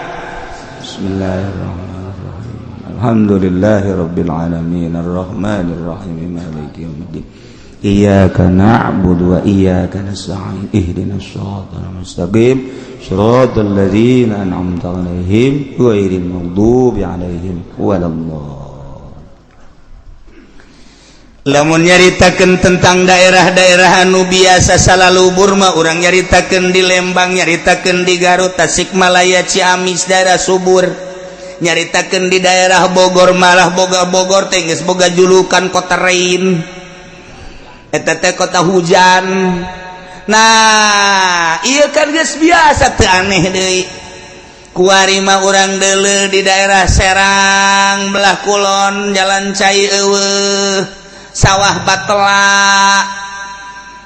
bismillahirrahmanirrahim alhamdulillahi rabbil alamin arrahmanir rahim maliki yaumiddin iyyaka na'budu wa iyyaka nasta'in ihdinas siratal mustaqim siratal ladzina an'amta 'alaihim ghairil maghdubi 'alaihim waladdallin lamun nyaritakeun tentang daerah-daerah anu biasa salalubur mah urang nyaritakeun di Lembang nyaritakeun di Garut Tasikmalaya Ciamis daerah subur nyaritakeun di daerah Bogor malah Bogor teh geus boga julukan kota rain eta teh kota hujan nah ieu kan geus biasa teu aneh deui kuari mah urang deuleu di daerah Serang belah kulon jalan cai eueuh sawah Batela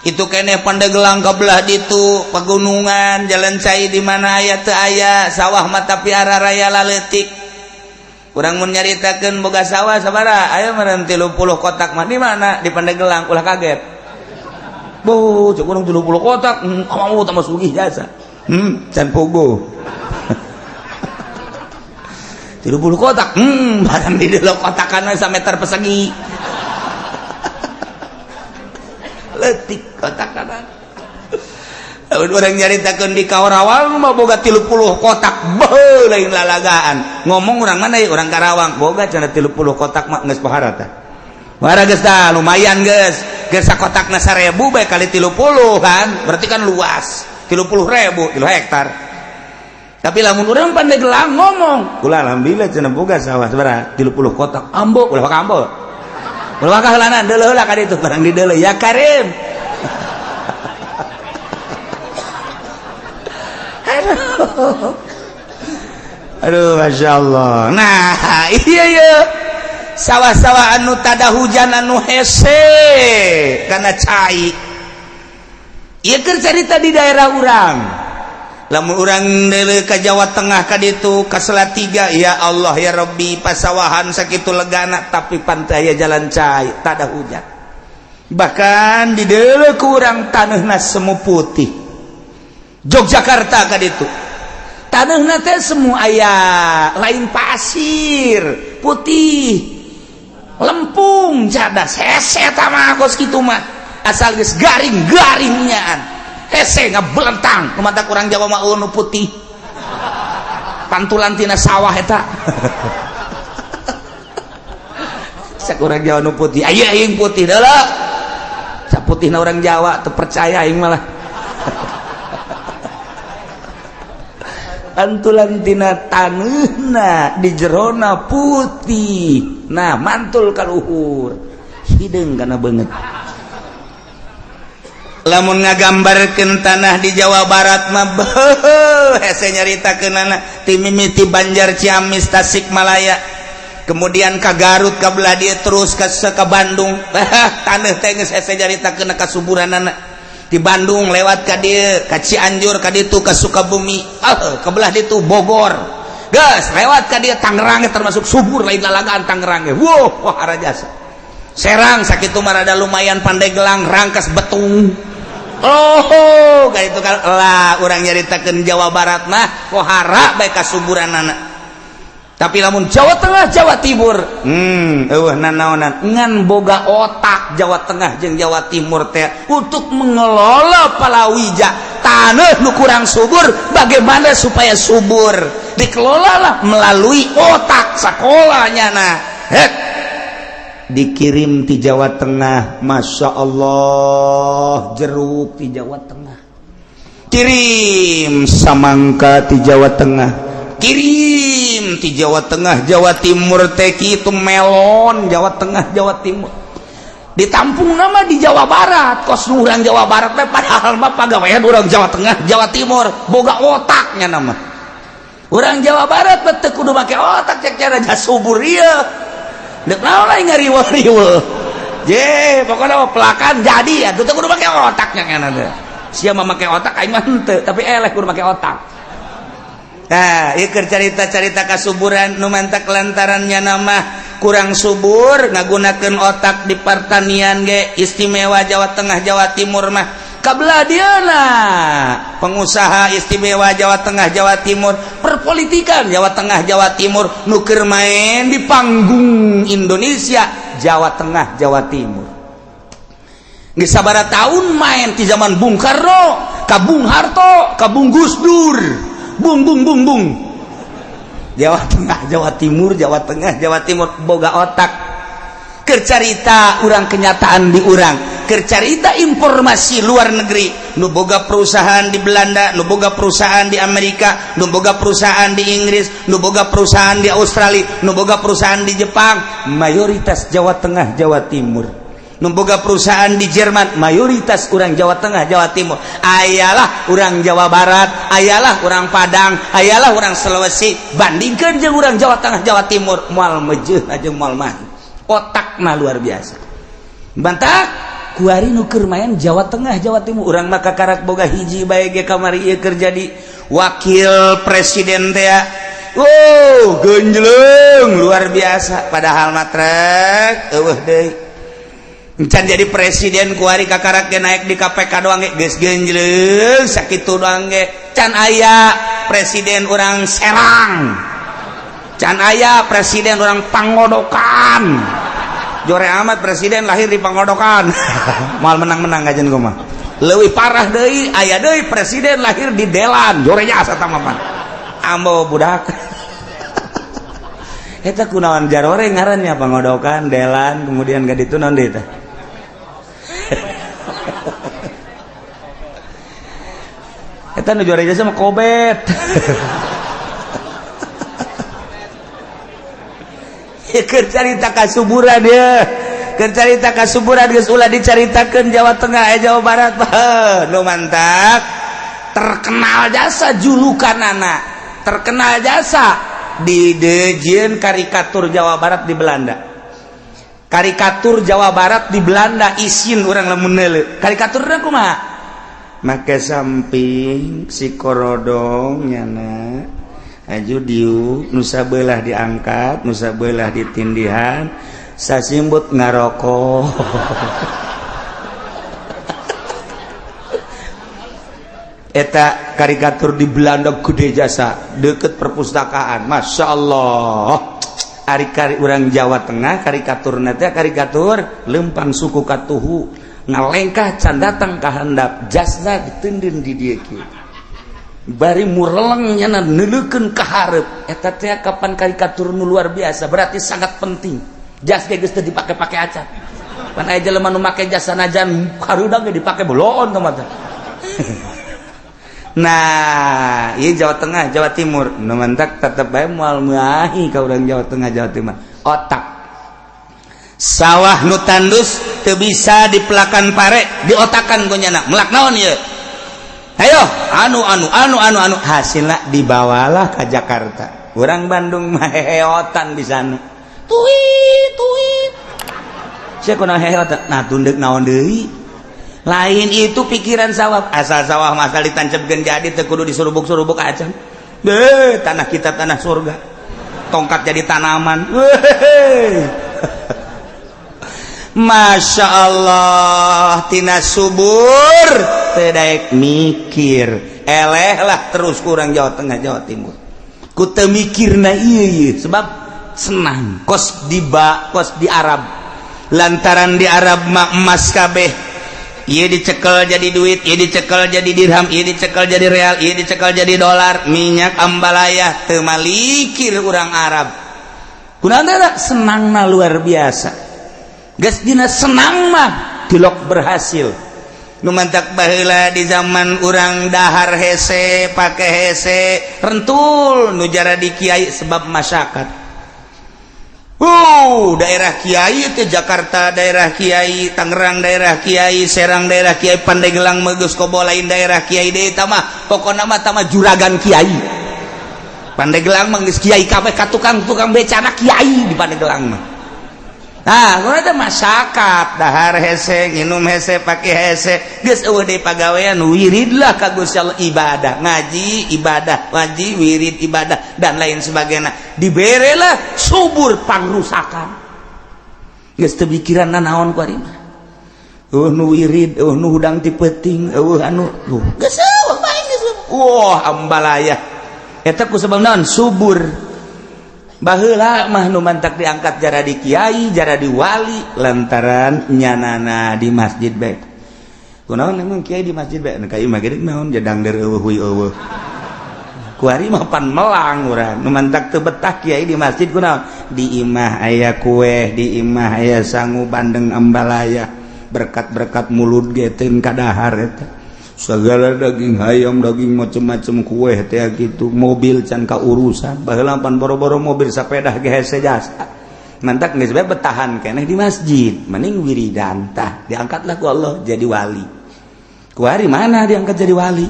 itu keneh Pandeglang kabelah ditu pegunungan jalan cai di mana aya teu aya sawah mah tapi araraya laleutik urang mun nyaritakeun boga sawah sabaraha aya meureun 30 kotak mah di mana di Pandeglang ulah kaget bu cek urang 30 kotak kamu tambah sugih jasa can puguh 30 kotak barang di dalam kotakan sameter persegi letik kotakan orang nyaritakeun di Karawang mah boga 30 kotak beuh lain lalagaan ngomong orang mana ya orang Karawang boga cenah 30 kotak mah geus pahara tah wara geus tah lumayan geus sakotakna 1000 bae kali 30 kan berarti kan luas 30.000 3 hektar tapi lamun urang pandai gelang ngomong ulah alhamdulillah cenah boga sawah sabaraha 30 kotak ambo ulah ka ambo ulah ka heulana deuleuh lah ka ditu barang di deuleuh ya Karim aduh Masya Allah nah iya sawah-sawah anu tada hujan anu hese karena cai ieu keur carita di daerah urang lamun urang deuleu ka Jawa Tengah ka ditu ka Salatiga ya Allah ya Rabbi pasawahan sakitu legana tapi pantai jalan cai tada hujan bahkan di deuleu ku urang taneuhna semu putih Yogyakarta ka ditu taneuhna teh semu aya lain pasir putih lempung cadas hese tamah kos kitu mah asal geus garing-garingnyaan hese ngabelentang kumata kurang Jawa mah nu putih pantulan tina sawah eta sakurang Jawa nu putih aya aing putih deuleuh saputihna urang Jawa teu percaya aing malah pantulan tina taneuhna di jerona putih nah mantul ka luhur hideung kana beungeut lamun ngagambarkeun tanah di Jawa Barat mah hese nyaritakeunana ti mimiti Banjar Ciamis Tasikmalaya kemudian ka Garut ka belah dieu terus ka Bandung taneuh teh geus hese nyaritakeun kasuburanana di Bandung lewat ka dieu ka Cianjur ka ditu ka Sukabumi ka belah ditu Bogor geus lewat ka dieu Tangerang termasuk subur lain lalagaan Tangerang ge wah harajasa Serang sakitu mah rada lumayan pandai gelang rangkas betung kayak itu kan lah urang nyaritakeun Jawa Barat mah pohara bae kasuburanana tapi lamun Jawa Tengah Jawa Timur eueuh nanaonan ngan boga otak Jawa Tengah jeung Jawa Timur teh untuk mengelola palawija taneuh nu kurang subur bagaimana supaya subur dikelolalah melalui otak sakolanya nah dikirim di Jawa Tengah Masya Allah jeruk di Jawa Tengah kirim samangka di Jawa Tengah kirim di Jawa Tengah Jawa Timur teh kitu melon Jawa Tengah Jawa Timur ditampung nama di Jawa Barat kos urang Jawa Barat teh padahal mah pagawean urang Jawa Tengah Jawa Timur boga otaknya nama urang Jawa Barat teh kudu make otak cek cara subur ieu dek naon lain ngariweuh-riweuh je pokoknya pelakan jadi ya tuh kudu make otaknya kana teh sia mah make otak aing mah henteu tapi eleh kudu make otak nah ieu keur carita-carita kasuburan nu mantak lantarannya nama kurang subur ngagunakeun otak di pertanian ge istimewa Jawa Tengah Jawa Timur mah kabelah dieuna pengusaha istimewa Jawa Tengah Jawa Timur perpolitikan Jawa Tengah Jawa Timur nu keur main di panggung Indonesia Jawa Tengah Jawa Timur geus sabaraha taun main ti zaman Bung Karno ka Bung Harto ka Bung Gus Dur bung Jawa Tengah Jawa Timur Jawa Tengah Jawa Timur boga otak keur carita urang kenyataan di urang keur carita informasi luar negeri nu boga perusahaan di Belanda nu boga perusahaan di Amerika nu boga perusahaan di Inggris nu boga perusahaan di Australia nu boga perusahaan di Jepang mayoritas Jawa Tengah Jawa Timur nu boga perusahaan di Jerman mayoritas urang Jawa Tengah Jawa Timur ayalah urang Jawa Barat ayalah urang Padang ayalah urang Sulawesi bandingkeun jeung urang Jawa Tengah Jawa Timur moal meujeun aja moal mah otakna luar biasa bantak kuari nu keur main Jawa Tengah Jawa Timur urang mah kakarak boga hiji bae ge kamari ieu keur jadi wakil presiden teh genjleung luar biasa padahal matrek eueuh deui encan jadi presiden kuari kakarak ge naik di KPK doang ge geus genjleung sakitu doang ge can aya presiden urang Serang can aya presiden orang Pangodokan jore amat presiden lahir di Pangodokan mal menang-menang gajen gua mah leuwih parah deui aya deui presiden lahir di Delan jore asa tamah mah ambo budak eta kunaon jarore ngarannya Pangodokan Delan kemudian ka ditu naon deui teh eta nu jore jasa mah Kobet keur carita kasuburan ya keur carita kasuburan geus ulah dicaritakeun Jawa Tengah Jawa Barat nu mantap terkenal jasa julukanana terkenal jasa di dejeun karikatur Jawa Barat di Belanda karikatur Jawa Barat di Belanda isin urang lamun neuleu karikaturna kumaha make samping si korodong nyana aju diu nusa belah diangkat nusa belah ditindihan sasimbut ngarokok eta karikatur di Belanda gede jasa deket perpustakaan Masya Allah ari urang Jawa Tengah karikatur teh karikatur lempang suku katuhu ngalengkah can datang ka handap jasna ditendin di dieu kieu bari mureleng nyana neuleukeun ka hareup eta teh kapan karikatur nu luar biasa berarti sangat penting jas ge geus teu dipake-pake acan pan aya jelema nu make jas sanajan hareudag ge dipake beloon teh mah nah ieu Jawa Tengah Jawa Timur nu mantak tetep bae moal meahi ka urang Jawa Tengah Jawa Timur otak sawah nu tandus teu bisa dipelakan pare diotakan ku nyana melak naon ieu ayo anu hasilna dibawalah ke Jakarta urang Bandung mah heheotan di sana tuit sia kunaon heheotan nah tunduk naon deui lain itu pikiran sawah asal sawah masal ditancepkeun jadi teu kudu disurubuk-surubuk acan tanah kita tanah surga tongkat jadi tanaman Masya Allah tina subur tedaek mikir eleh lah terus kurang Jawa Tengah Jawa Timur ku teu mikirna ieu sebab senang kos di Arab lantaran di Arab mah emas kabeh ieu dicekel jadi duit ieu dicekel jadi dirham ieu dicekel jadi real ieu dicekel jadi dolar minyak ambalayah teu malikir urang Arab kunaon teh senangna luar biasa geus dina senang mah tilok berhasil nu mantak baheula di zaman urang dahar hese pake hese rentul nu jara di kiai sebab masyarakat daerah kiai ke Jakarta daerah kiai Tangerang daerah kiai Serang daerah kiai Pandeglang megeus kobo lain daerah kiai deui tah mah pokona mah tah mah juragan kiai Pandeglang mah geus kiai kabeh ka tukang becana kiai di Pandeglang mah. Nah, kuna teh masyarakat dahar hese nginum hese pake hese geus eueuh deui pagawean wirid lah ka Gusti Allah ibadah ngaji ibadah ngaji wirid ibadah dan lain sebagainya diberelah subur pangrusakan geus teu pikiranna naon ku ari mah nu wirid nu hudang ti peuting anu geus eueuh bae geus wah ambalaya eta ku sabab naon subur baheula mah nu mantak diangkat jara di kiai jara di wali lantaran nyanana di masjid bae kunaon emang kiai di masjid bae ka ieu mah geudeuk naon jadang deur eueuh huy eueuh ku ari mah pan melang urang nu mantak teu betah kiai di masjid kunaon di imah aya kue di imah aya sangu bandeng ambalaya berkat-berkat mulut ge teu kadahar eta segala daging hayam daging macam-macam kue teh gitu mobil can ka urusan baheula pan boro-boro mobil sapeda ge hese jasa mantak geus bae betahan keneh di masjid mending wiridan tah diangkatlah ku Allah jadi wali ku ari mana diangkat jadi wali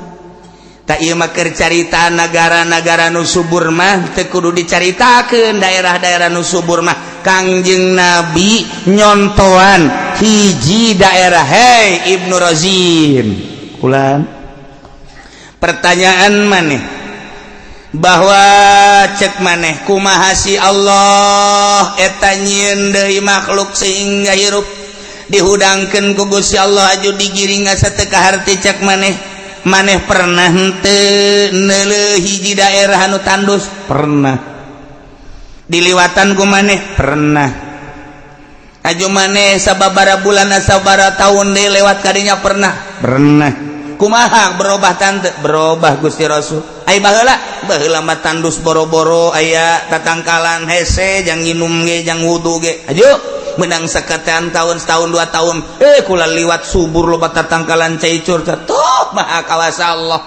tak ieu mah keur carita negara-negara nu subur mah teu kudu dicaritakeun daerah-daerah nu subur mah Kangjeng Nabi nyontoan hiji daerah hei Ibnu Razin ulan pertanyaan maneh bahwa cek maneh kumaha si Allah eta nyieun deui makhluk sehingga hirup dihudangkeun ku Gusti Allah aju digiring asa teu kaharti cek maneh pernah henteu neuleuh hiji daerah anu tandus pernah diliwatan ku maneh pernah aju maneh sababara bulan sababara tahun deui lewat kadinya pernah kumaha berubah tante berubah Gusti Rasul ai baheula mah tandus boro-boro aya tatangkalan hese jang nginum ge jang wudu ge aju menang saketean tahun setahun 2 tahun kula liwat subur loba tatangkalan caicur tuh maha kawasa Allah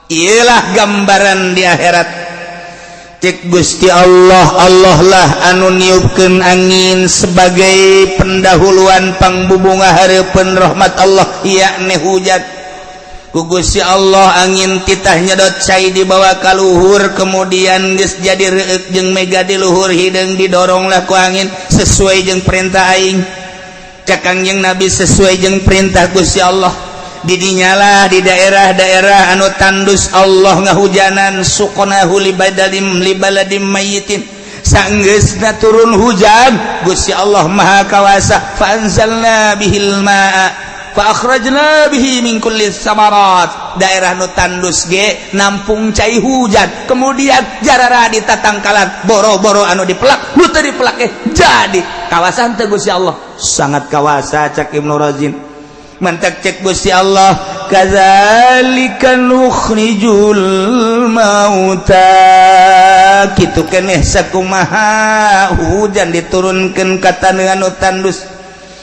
iyalah gambaran di akhirat cek Gusti Allah lah anu niupkeun angin sebagai pendahuluan pangbubunga hareupeun rahmat Allah yakni hujan ku Gusti Allah angin titah nyedot cai dibawa ka luhur kemudian geus jadi reueuk jeung mega di luhur hideung didoronglah ku angin sesuai jeung perintah aing cak Kangjeng Nabi sesuai jeung perintah Gusti Allah didinyalah di daerah-daerah anu tandus Allah ngahujanan suqnahu libaladim mayyitin sanggeusna turun hujan Gusti Allah maha kawasa fa anzalna bihil ma'a fa akhrajna bihi min kulli samarat daerah nu tandus ge nampung cai hujan kemudian jarara di tatangkalan boro-boro anu dipelak nu teu dipelak jadi kawasan teh Gusti Allah sangat kawasa cak Ibnu Razin mantak cek Gusti Allah kadzalika nukhrijul mauta kitu keneh sakumaha hujan diturunkeun ka taneuh anu tandus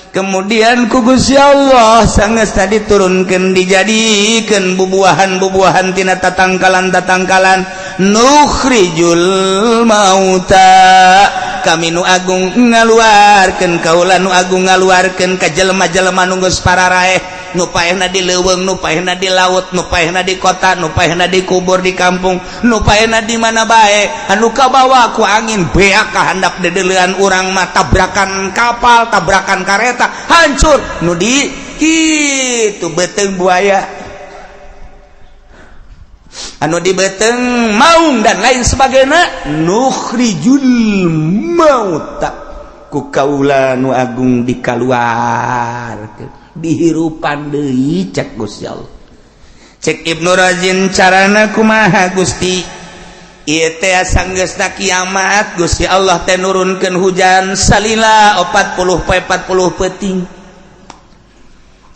kemudian ku Gusti Allah sangeusna diturunkeun dijadikeun bubuahan-bubuahan tina tatangkalan-tatangkalan nukhrijul mauta kami nu agung ngaluarkeun kaula nu agung ngaluarkeun ka jelema-jelema nu geus pararaeh nu paehna di leuweung nu paehna di laut nu paehna di kota nu paehna di kubur di kampung nu paehna di mana bae anu kabawa ku angin beak ka handap dedeleuan urang mah tabrakan kapal tabrakan kareta hancur nu di kitu beuteung buaya anu di beuteung maung dan lain sebagainya nukhrijul mauta ku kaula nu agung dikaluarkeun dihirupan deui cek Gusti Allah cek Ibnu Razin carana kumaha Gusti ieu teh sanggeusna kiamat Gusti Allah teh nurunkeun hujan salila 40 peuting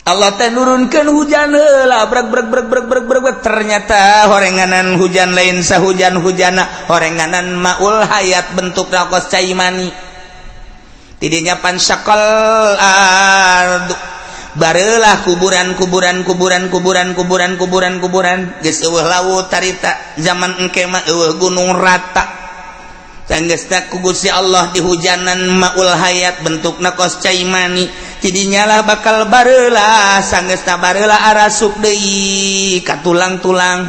Allah teh nurunkeun hujan heula breg ternyata horenganan hujan lain sahujan-hujana horenganan maul hayat bentuk rakos cai mani tidinya pansakal ardu barelah kuburan geus eueuh laut tarita zaman engke mah eueuh gunung rata sanggeusna ku Gusti Allah di hujanan maul hayat bentukna kos cai mani tidinya lah bakal bareula sanggeusna bareula arasuk deui ka tulang-tulang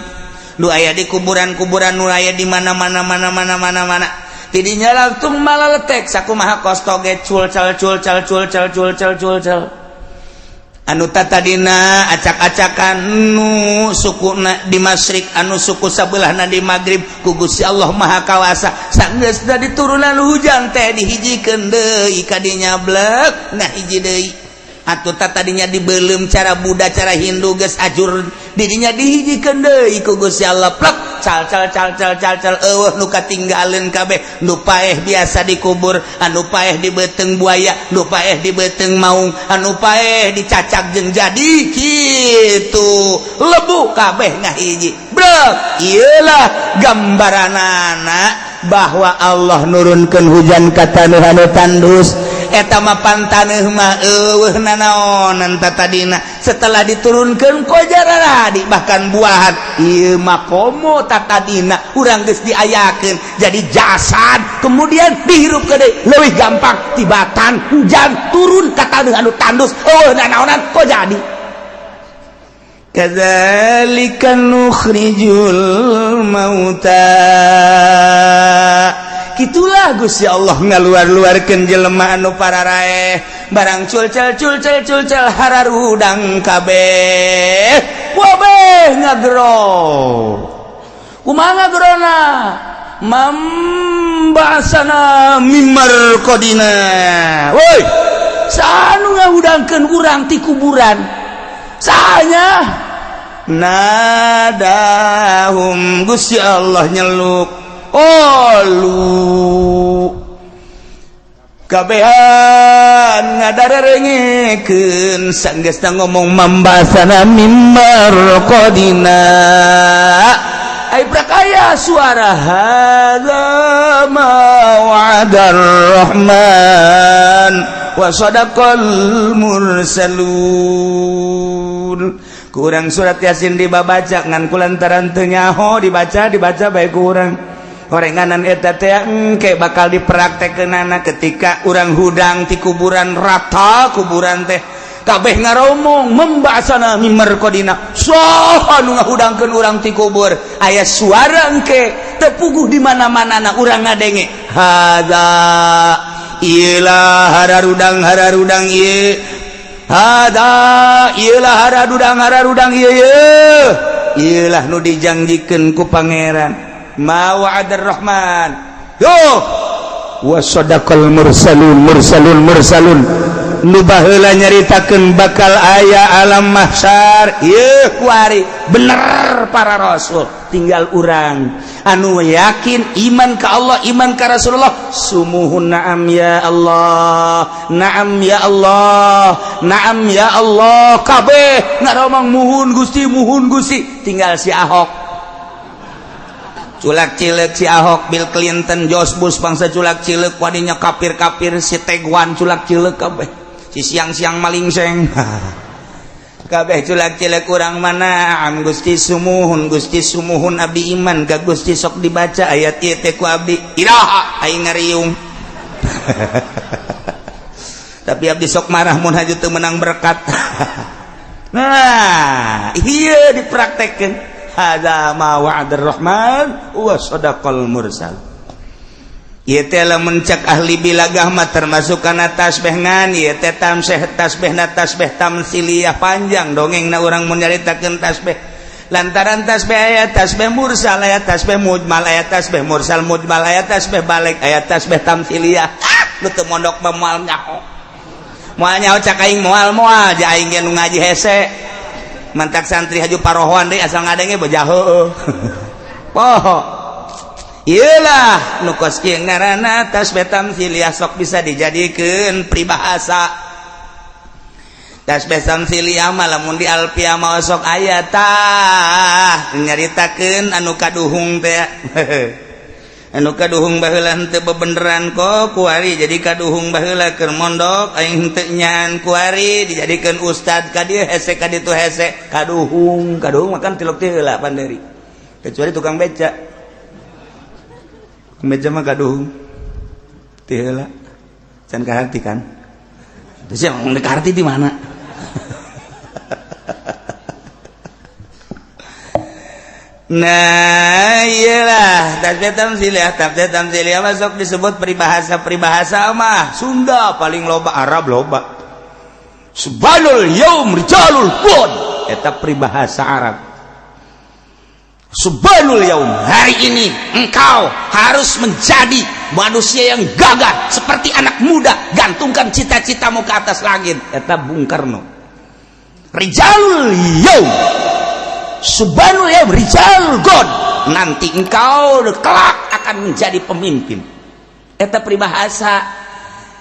nu aya di kuburan-kuburan nu aya di mana-mana tidinya langsung malaletek sakumaha kos toge culcal anu tatadina acak-acakan nu sukuna di masyrik anu suku sabelahna di maghrib ku Gusti Allah maha kawasa sanggeusna diturunan hujan teh dihijikeun deui kadinya blek nah hiji deui atuh tadinya dibeuleum cara Buddha cara Hindu geus ajur didinya dihijikeun deui ku Gusti Allah plek cal eueuh nu katinggaleun kabeh nu paeh biasa dikubur anu paeh di beuteung buaya nu paeh di beuteung maung anu paeh dicacak jeung jadi kitu lebu kabeh ngahiji brek ieulah gambaranana bahwa Allah nurunkeun hujan ka taneuh anu tandus eta mah pantaneuh mah eueuh nanaonan tatadina setelah diturunkeun ku jararadi bahkan buahan ieu mah komo tatadina urang geus diayakeun jadi jasad kemudian dihirup deui leuwih gampang tibatan hujan turun ka taneuh anu tandus eueuh nanaonan ku jadi kadzalika nukhrijul mauta kitulah Gusti Allah ngaluar-luarkeun jelema anu pararaeh barang culcel hararudang kabeh wabeh ngagro kumaha ngagrona mambasana mimar qadina woi sanu ngahudangkeun urang ti kuburan sahanya nadahum Gusti Allah nyeluk qalu kabehan ngadarengikeun sanggeusna ngomong mambasana mimbar qadina ai prakaya suara hadza ma wa'adar rahman wa sadaqal mursalun. Kurang surat Yasin dibaca ngan kulantaran teu nyaho dibaca bae kurang. Horenganan eta teh engke bakal dipraktekeunana ketika urang hudang ti kuburan rata kuburan teh kabeh ngaromong membasana mimbar qadina saha nu ngahudangkeun urang ti kubur aya suara engke teu puguh di mana-manana urang ngadenge hadza ilah hararudang ieu hadza ilah hararudang ieu ilah nu dijanjikeun ku pangeran ma wa'adar rahman yo wa sadaqal mursalun nu baheula nyaritakeun bakal aya alam mahsyar ieu kuari bener para rasul tinggal urang anu yakin iman ka Allah iman ka Rasulullah sumuhun na'am ya Allah na'am ya Allah na'am ya Allah kabeh ngaromong muhun Gusti tinggal si Ahok culak cileuk si Ahok, Bill Clinton, George Bush bangsa culak cileuk wadinya kapir-kapir si Tegwan culak cileuk kabeh si siang-siang maling seng kabeh culak cileuk urang mana am Gusti sumuhun abdi iman ka Gusti sok dibaca ayat ieu teh ku abdi iraha aing ngariung tapi abdi sok marah mun haju teu menang berkat nah ieu dipraktekkeun hadza ma wa'adar rahman wa sadaqal mursal. Ieu teh lamun cek ahli bilagah mah termasuk kana tasbih ngan ieu teh tasbihna tasbih tamsiliyah panjang dongengna urang mun nyaritakeun tasbih lantaran tasbih aya tasbih mursal aya tasbih mujmal aya tasbih mursal mujmal aya tasbih balik aya tasbih tamsiliyah lu teu mondok moal nyaho cak aing moal ja aing ge nu ngaji hese mantak santri haju parohoan deh asal ngadenge bojah heueuh poho ieulah nu kos kieu ngaranna tasbih tamsiliyah sok bisa dijadikeun pribahasa tasbih tamsiliyah mah lamun di alfiah mah sok aya tah nyaritakeun anu kaduhung teh anu kaduhung baheula henteu bebeneran kok kuari jadi kaduhung baheula keur mondok aing henteu nyaan kuari dijadikeun ustad ka dieu hese ka ditu hese kaduhung makan tilok teh heula panderi kecuali tukang beca mah kaduhung teh heula can kaharti kan terus yang kaharti di mana nah iyalah tasbih tamsiliyah masuk disebut peribahasa mah Sunda paling loba Arab loba subhanul yaum rijalul qud eta peribahasa Arab subhanul yaum hari ini engkau harus menjadi manusia yang gagah seperti anak muda gantungkan cita-citamu ke atas langit eta Bung Karno rijalul yaum subhanul ya rijal god nanti engkau kelak akan menjadi pemimpin eta peribahasa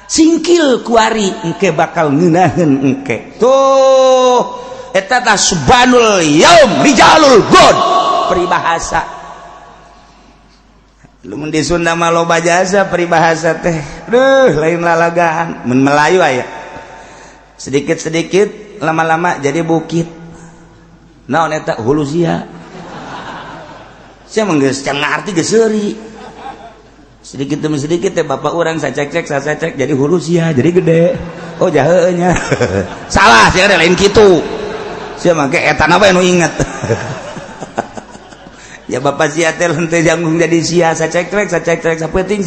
singkil kuari engke bakal ngeunaheun engke tuh eta tah subhanul yaum rijalul god peribahasa lumun di Sunda mah loba jasa peribahasa teh lain lalagaan mun Melayu aya sedikit-sedikit lama-lama jadi bukit naon eta hulu sia sia mah geus can ngarti geus seuri sedikit demi sedikit teh bapak urang sacek jadi hulu sia jadi gede oh jaheuh nya salah sia lain kitu sia mah ge eta na bae nu inget ya bapak sia teh henteu janggung jadi sia sacek sapeting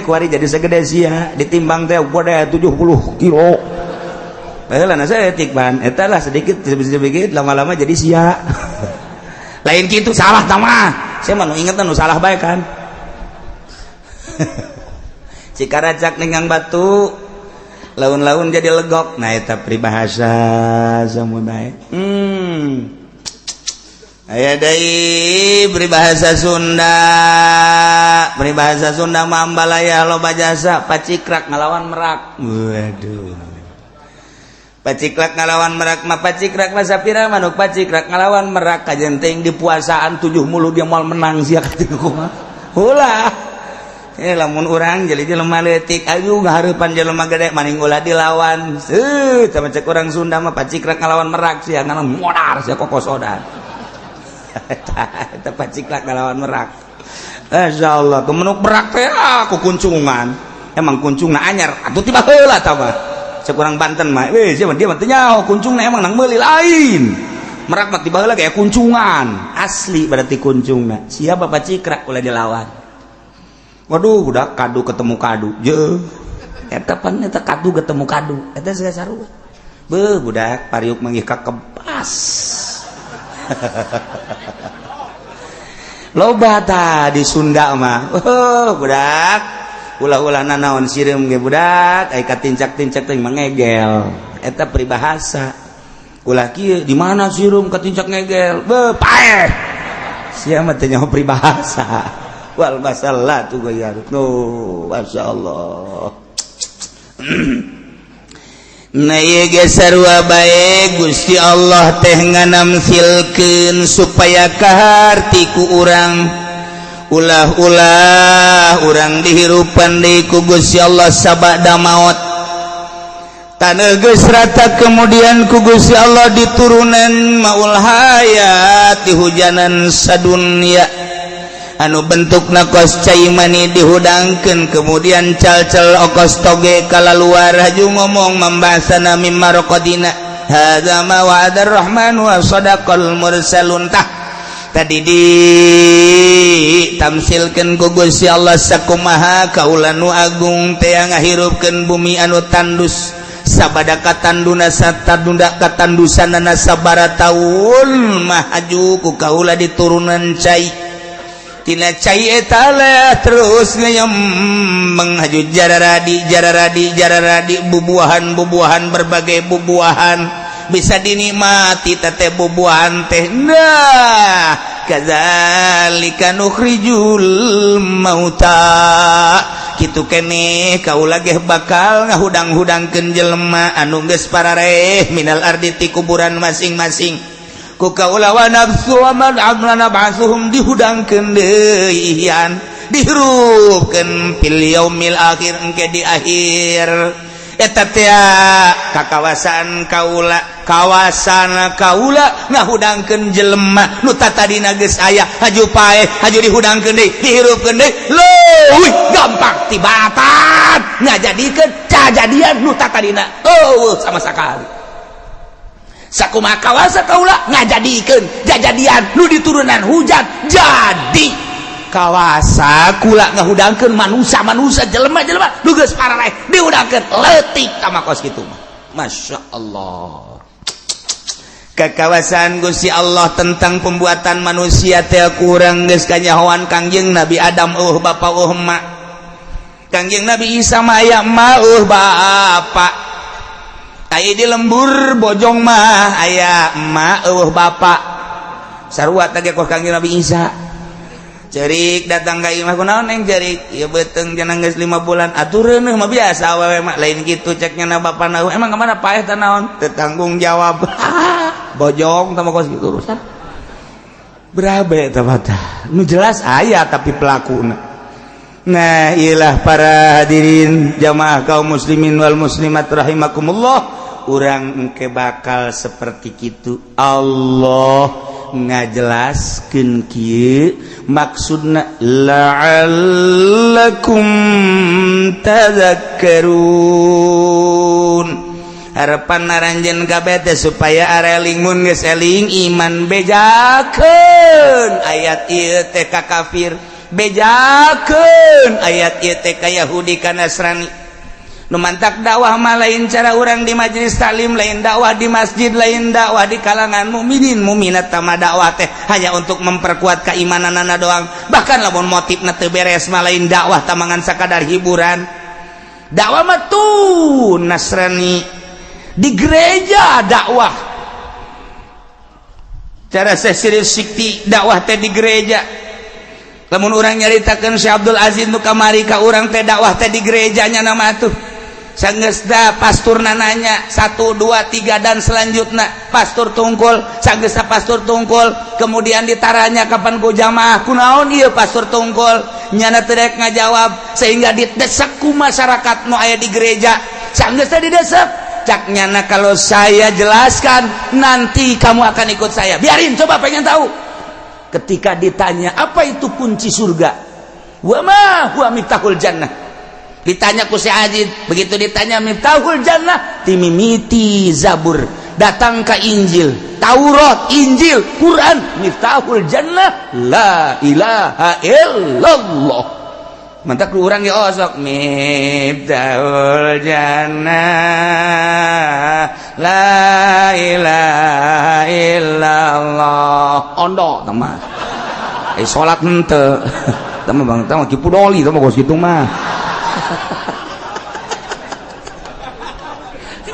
kuari jadi segede sia ditimbang teh bode 70 kilo padahal na saya etik ban eta lah sedikit lama-lama jadi sia lain kitu salah tamah saya mah nu inget nu salah bae kan cikaracak ningang batu laun-laun jadi legok nah eta peribahasa samun bae aya deui peribahasa Sunda mambalaya loba jasa pacikrak ngalawan merak. Waduh, pacikrak ngalawan merak mah pacikrak mah sapira manuk pacikrak ngalawan merak kajenteng di puasaan 7 mulu dia moal menang sia kitu kumaha ulah. Lamun urang jadi jelema leutik ayu ngahareupan jelema gede maning ulah dilawan. Sama cek urang Sunda mah pacikrak ngalawan merak sia ngana modar sia kokosodan. Eta pacikrak ngalawan merak. Masyaallah kemenuk merak teh ku kuncungan. Emang kuncungna anyar atuh tiba heula tah mah. Cek urang Banten mah we sia dia mah teu nyaho kuncungna emang nang meuli lain. Merak mah tiba heula kayak kuncungan. Asli berarti kuncungna. Siapa pacikrak ulah dilawan. Waduh, udah kadu ketemu kadu, je. Eta pan eta kadu ketemu kadu, eta saya sarua. Beuh, budak pariuk manggih ka kebas. Loba tah di Sunda mah. Budak. Ulah-ulahna naon sireum ge budak, ai katincak-tincak teh mangegel. Eta peribahasa. Ulah kieu di mana sireum katincak ngegel? Beuh, paeh. Sia mah teh nyaho peribahasa. Wal masalah tu gayar no masyaallah. Na ieu ge sarua bae Gusti Allah teh nganamsilkeun supaya kaharti ku urang ulah-ulah urang dihirupan deui ku Gusti Allah sabada maot taneuh geus rata kemudian ku Gusti Allah diturunan maul hayat dihujanan sadunya anu bentukna kos cai mani dihudangkeun kemudian cal-cal okos toge kalaluar haju ngomong membahasana mimma raqadina hadza ma wa'adar rahman wa sadaqal mursalun tah tadi di tamsilkeun ku Gusti Allah sakumaha kaula nu agung teh ngahirupkeun bumi anu tandus sabada katanduna satadunda katandusanana sabara taun mah haju ku kaula diturunan cai tina cai eta terus ngayem haju jararadi bubuahan berbagai bubuahan bisa dinikmati teh bubuahan teh nah kadzalika nukhrijul mauta kitu keneh kaula ge bakal ngahudang-hudangkeun jelema anu geus parareh minal ardi ti kuburan masing-masing ku kaula wa nafsu wa man amrana ba'suhum dihudangkeun deui ian dihirupkeun fil yaumil akhir engke di akhir eta teh kakawasan kawasan kaula ngahudangkeun jelema nu tatadina geus aya haju paeh haju dihudangkeun deui dihirupkeun deui leuwih gampang tibatan ngajadikeun kajadian nu tatadina sama sakali sakumaha kawasa kaula ngajadikeun jajadian nu diturunan hujan jadi kawasa kula ngahudangkeun manusia jelema-jelema nu geus parareh dihudangkeun leutik ka makos kitu mah masyaallah. Kekawasan Gusti Allah tentang pembuatan manusia teh kurang geus kanyahoan Kangjeng Nabi Adam bapa emak Kangjeng Nabi Isa mah aya emak bapa aya di lembur bojong mah aya emak bapak sarua teh ku Kangjeng Nabi Isa cerik datang ka imah kunaon neng cerik ieu beuteung cenah geus 5 bulan atureuneuh mah biasa awewe mah lain kitu ceknya na bapana emang ka mana paeh teh naon teu tanggung jawab bojong tah kos kitu urusan berabe eta mah nu jelas aya tapi pelakuna. Nah iyalah para hadirin jamaah kaum muslimin wal muslimat rahimakumullah urang engke bakal seperti kitu Allah ngajelaskeun kieu maksudna la'allakum tadzakkarun harapan naranjeun kabeh teh supaya areling mun geus eling iman bejakeun ayat ieu teh ka kafir bejakeun ayat ieu teh ka Yahudi ka Nasrani nu mantak dakwah mah lain cara urang di majelis taklim lain dakwah di masjid lain dakwah di kalangan mukminin mukminat tama dakwah teh hanya untuk memperkuat keimananana doang bahkan lamun motifna teu beres mah lain dakwah tamangan sakadar hiburan dakwah mah tuh Nasrani di gereja dakwah cara Syekh Sikti dakwah teh di gereja. Lamun urang nyaritakeun Syekh Abdul Aziz nu kamari ka urang teh dakwah teh di gerejanya nama tuh. Sanggeusda pasturna nanya 1 2 3 dan selanjutnya pastur tungkul, sanggeusda pastur tungkul kemudian ditaranya kapan ku jamaah kunaon ieu pastur tungkul nyana teu daek ngajawab sehingga didesak ku masyarakat nu aya di gereja. Sanggeusda didesak cak nyana kalau saya jelaskan nanti kamu akan ikut saya. Biarin, coba pengen tahu. Ketika ditanya apa itu kunci surga, wa ma huwa miftahul jannah, ditanya ku Syekh Ajid, begitu ditanya miftahul jannah timimiti Zabur, datang ke Injil, Taurat, Injil, Quran, miftahul jannah la ilaha illallah. Mantak lu urang ge osok miftahul jannah la ilaha illallah. Ondo teman salat henteu teman bang teman kipu doli teman gos kitu mah.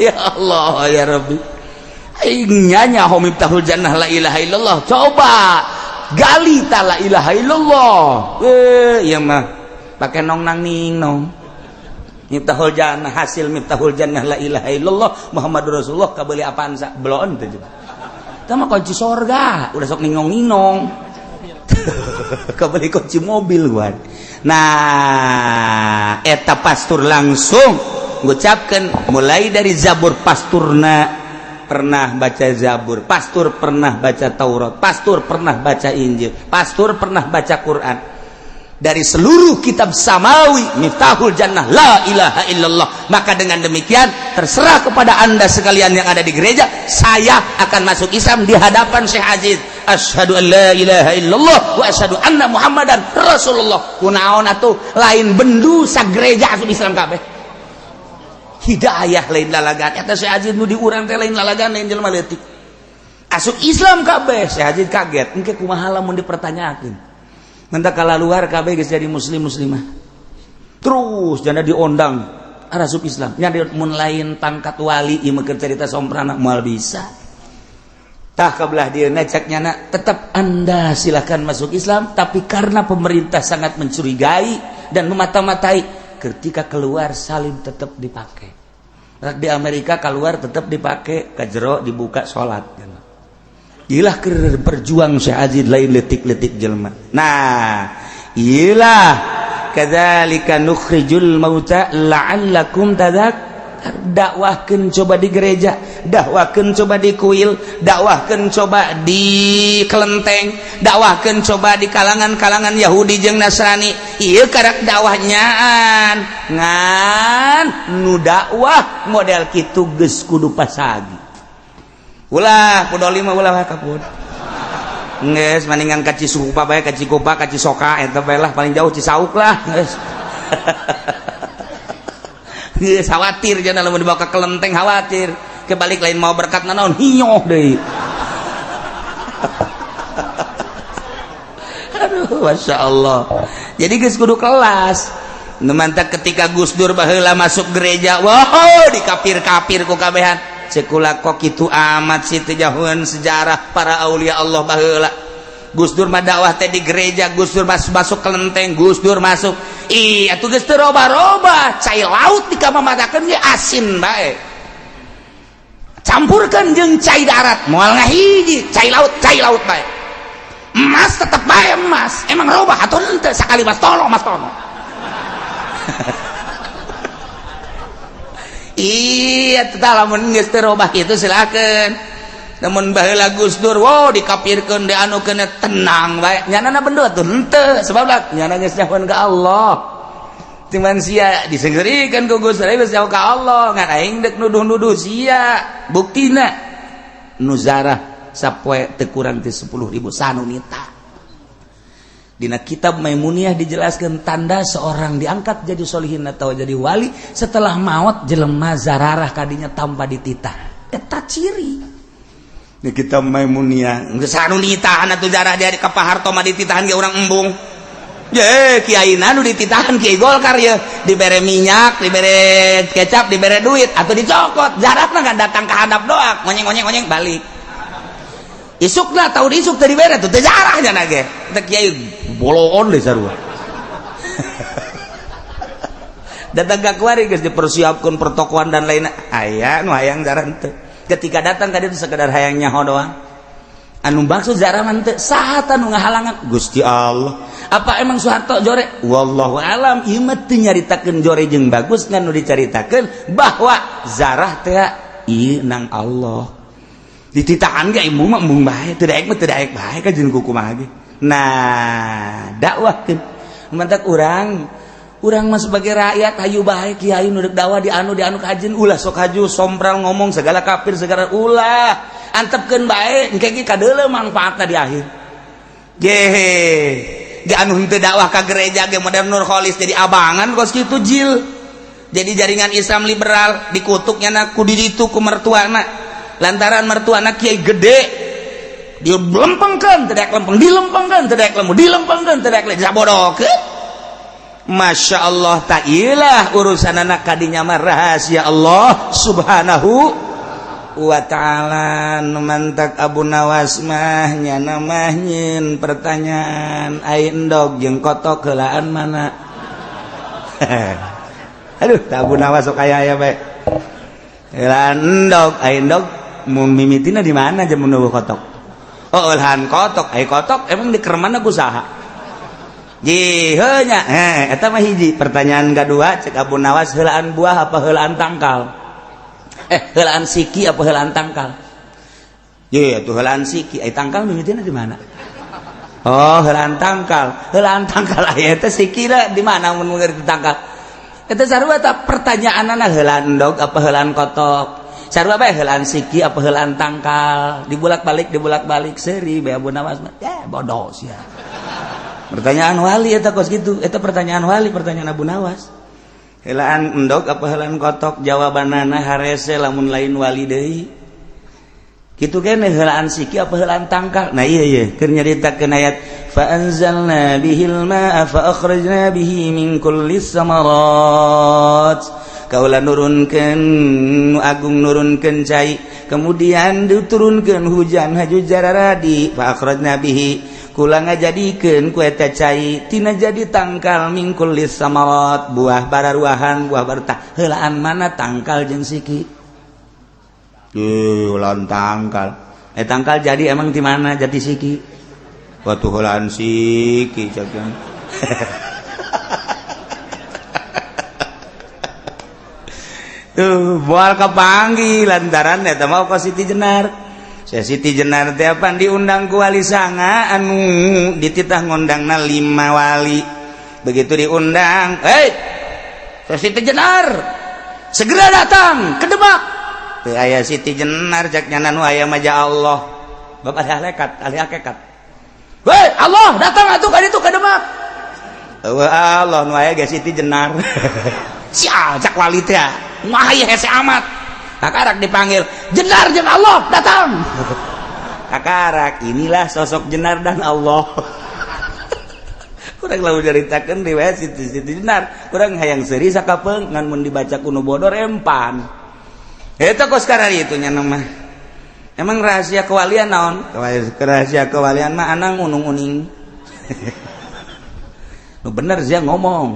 Ya Allah ya Rabbi, nyanya ho miftahul jannah la ilaha illallah. Coba gali ta la ilaha illallah. Iya mah pakai nong nang ning nong. Miftahul jannah, hasil miftahul jannah la ilaha illallah Muhammadur Rasulullah kabeli apaan sa belon teh juga. Tah mah kunci sorga, udah sok ningong-ningong. Kabeli kunci mobil gua. Nah, eta pastur langsung ngucapkeun mulai dari Zabur pasturna pernah baca Zabur, pastur pernah baca Taurat, pastur pernah baca Injil, pastur pernah baca Quran. Dari seluruh kitab samawi miftahul jannah la ilaha illallah. Maka dengan demikian terserah kepada anda sekalian yang ada di gereja, saya akan masuk Islam di hadapan Syekh Aziz. Asyhadu an la ilaha illallah wa asyhadu anna Muhammadan Rasulullah. Kunaon atuh lain bendu sagereja asup Islam kabeh. Hidayah lain lalagan. Eta Syekh Aziz nu di urang teh lain lalagan lain jelema leutik. Asup Islam kabeh. Syekh Aziz kaget. Engke kumaha lamun dipertanyakeun. Mentak kala luar kabeh geus jadi muslim muslimah. Terus jana diondang arasup Islam. Nya mun lain pangkat wali ieu mah keur cerita somprana moal bisa. Tah kabelah dieuna cek nyana tetap anda silakan masuk Islam, tapi karena pemerintah sangat mencurigai dan memata-matai, ketika keluar salim tetap dipakai. Di Amerika keluar tetap dipakai, ka jero dibuka salat. Iyalah berjuang Syekh Aziz lain letik-letik jelma. Nah, iyalah kadzalika nukhrijul mauta la'allakum dakwahkeun coba di gereja, dakwahkeun coba di kuil, dakwahkeun coba di kelenteng, dakwahkeun coba di kalangan-kalangan Yahudi jeung Nasrani. Ieu karak dakwahnya ngan nu dakwah model kitu geus kudu pasagi. Ulah pudoli mah ulah kapun. Geus maningan ka Cisupa bae, ka Cikopa, ka Cisoka eta bae lah paling jauh Cisauk lah. Geus. Geus khawatir jangan lamun dibawa ka kelenteng khawatir. Kebalik lain mau berkat naon hinyoh deui. Aduh masyaallah. Jadi geus kudu kelas. Nu mantak ketika Gus Dur baheula masuk gereja, wah dikapir-kapir ku kabehan. Sekula kok kitu amat sih tejauhan sejarah para aulia Allah baheula. Gus Dur mah dakwah teh di gereja, Gus Dur masuk kelenteng, Gus Dur masuk. Ih, atuh geus teu roba-roba, cai laut dikamamatakeun ge asin bae. Campurkeun jeung cai darat, moal ngahiji, cai laut bae. Emas tetep bae emas. Emang roba atuh henteu sakali mas tolong. Iya tetap lamun geus teu robah kitu silakeun. Namun baheula Gus Dur wow dikapirkeun dianukeun tenang bae. Nyanana bendo atuh henteu sebab nyana geus nyahun ka Allah. Cuman sia disegerikeun ku Gus Dur geus nyahun ka Allah, ngan aing deuk nuduh-nuduh sia. Buktina nu zarah sapoe teu kurang ti 10.000 sanunita. Dina kitab Maimuniyah dijelaskan tanda seorang diangkat jadi solihin atau jadi wali setelah maut jelema zararah kadinya tanpa dititah. Eta ciri. Di kitab Maimuniyah geus anu nitahan atuh zarah dari ka paharto mah dititahan ge urang embung. Ye kiaina nu dititahan Kiai Golkar ya, dibere minyak, dibere kecap, dibere duit atau dicokot. Zarahna kan datang ke hadap doa, ngonyeng balik. isukna tahun isuk tadi bere tuh teh jarahnya nage teh kiai boloon deh sarua datang ka kuari geus dipersiapkeun pertokoan dan lainnya aya nu hayang jaran teu ketika datang ka ditu sekedar hayang nyaho doang anu maksud zaraman teh saha nu ngahalangan Gusti Allah apa emang Soeharto jore wallahu alam ieu mah teu nyaritakeun jore jeung bagus ngan nu dicaritakeun bahwa zarah teh ieu nang Allah dititakan ge ibu mah embung bae teu daek mah teu daek bae ka jeung kumaha ge nah dakwahkeun mantak urang mah sebagai rakyat hayu bae kiai nu deuk dakwah di anu kajen ulah sok haju sompral ngomong segala kafir segala ulah antepkeun bae engke ge kadeuleu manfaatna di akhir ge anu henteu dakwah ka gereja ge modern Nurholis jadi abangan kos kitu jil jadi jaringan Islam liberal dikutuknya na ku di ditu ku mertuana lantaran mertuana kiai gede dia lempengkeun teu daek lempeng dilempengkeun teu daek lemu dilempengkeun teu daek sabodokeun Masya Allah ta'ilah urusan anak kadinya mah rahasia Allah subhanahu wa ta'ala numantak Abu Nawas mah nyana mah nyin pertanyaan ain endog jeung kotok heulaan mana aduh Abu Nawas sok aya bae heulaan endog ain endog mun mimitina di mana jeung mun kotok oh heulaan kotok ai kotok emang di keremana kusaha jiheunya eta mah hiji pertanyaan kedua cek Abu Nawas heulaan buah apa heulaan tangkal heulaan siki apa heulaan tangkal ye atuh heulaan siki ai tangkal mimitina di mana oh heulaan tangkal aya teh siki da di mana mun ngerti tangkal eta sarua tah pertanyaanna heulaan endog apa heulaan kotok sarua bae heulaan siki apa heulaan tangkal dibulak-balik seuri bae Abu Nawas mah bodoh sia pertanyaan wali eta kos gitu eta pertanyaan wali pertanyaan Abu Nawas heulaan endog apa heulaan kotok jawabanana harese lamun lain wali deui kitu keneh heulaan siki apa heulaan tangkal nah iya keur nyaritakeun ayat fa anzalna bihil ma'a fa akhrajna bihi min kullis samarat kaula nurunkeun nu agung nurunkeun cai kemudian diturunkeun hujan haju jararadi fa akhrajna bihi kula ngajadikeun ku eta cai tina jadi tangkal mingkul lis samarat buah bararuahan buah bartah heulaan mana tangkal jeung siki heulaan tangkal tangkal jadi emang di mana jadi siki waktu heulaan siki cakeun tuh moal kapanggih lantaran eta mah ka Siti Jenar Siti Jenar teh apa diundang ku wali sanga anu dititah ngundangna 5 wali begitu diundang Siti Jenar segera datang ke Demak teu aya Siti Jenar cak nyana nu aya mah Allah bab ahli hakikat Allah datang atuh ka ditu ka Demak Allah nu aya ge Siti Jenar sia cak wali teh mah aya hese amat Kakarak dipanggil Jenar jeung Allah datang Kakarak inilah sosok Jenar dan Allah kurang lalu ceritakan riwayat Siti Jenar kurang hayang seuri sakapeung ngan mun dibaca kuno bodor empan eta kos karari itu nya mah emang rahasia kewalian naon rahasia kewalian mah anang unung-uning nu bener sia ngomong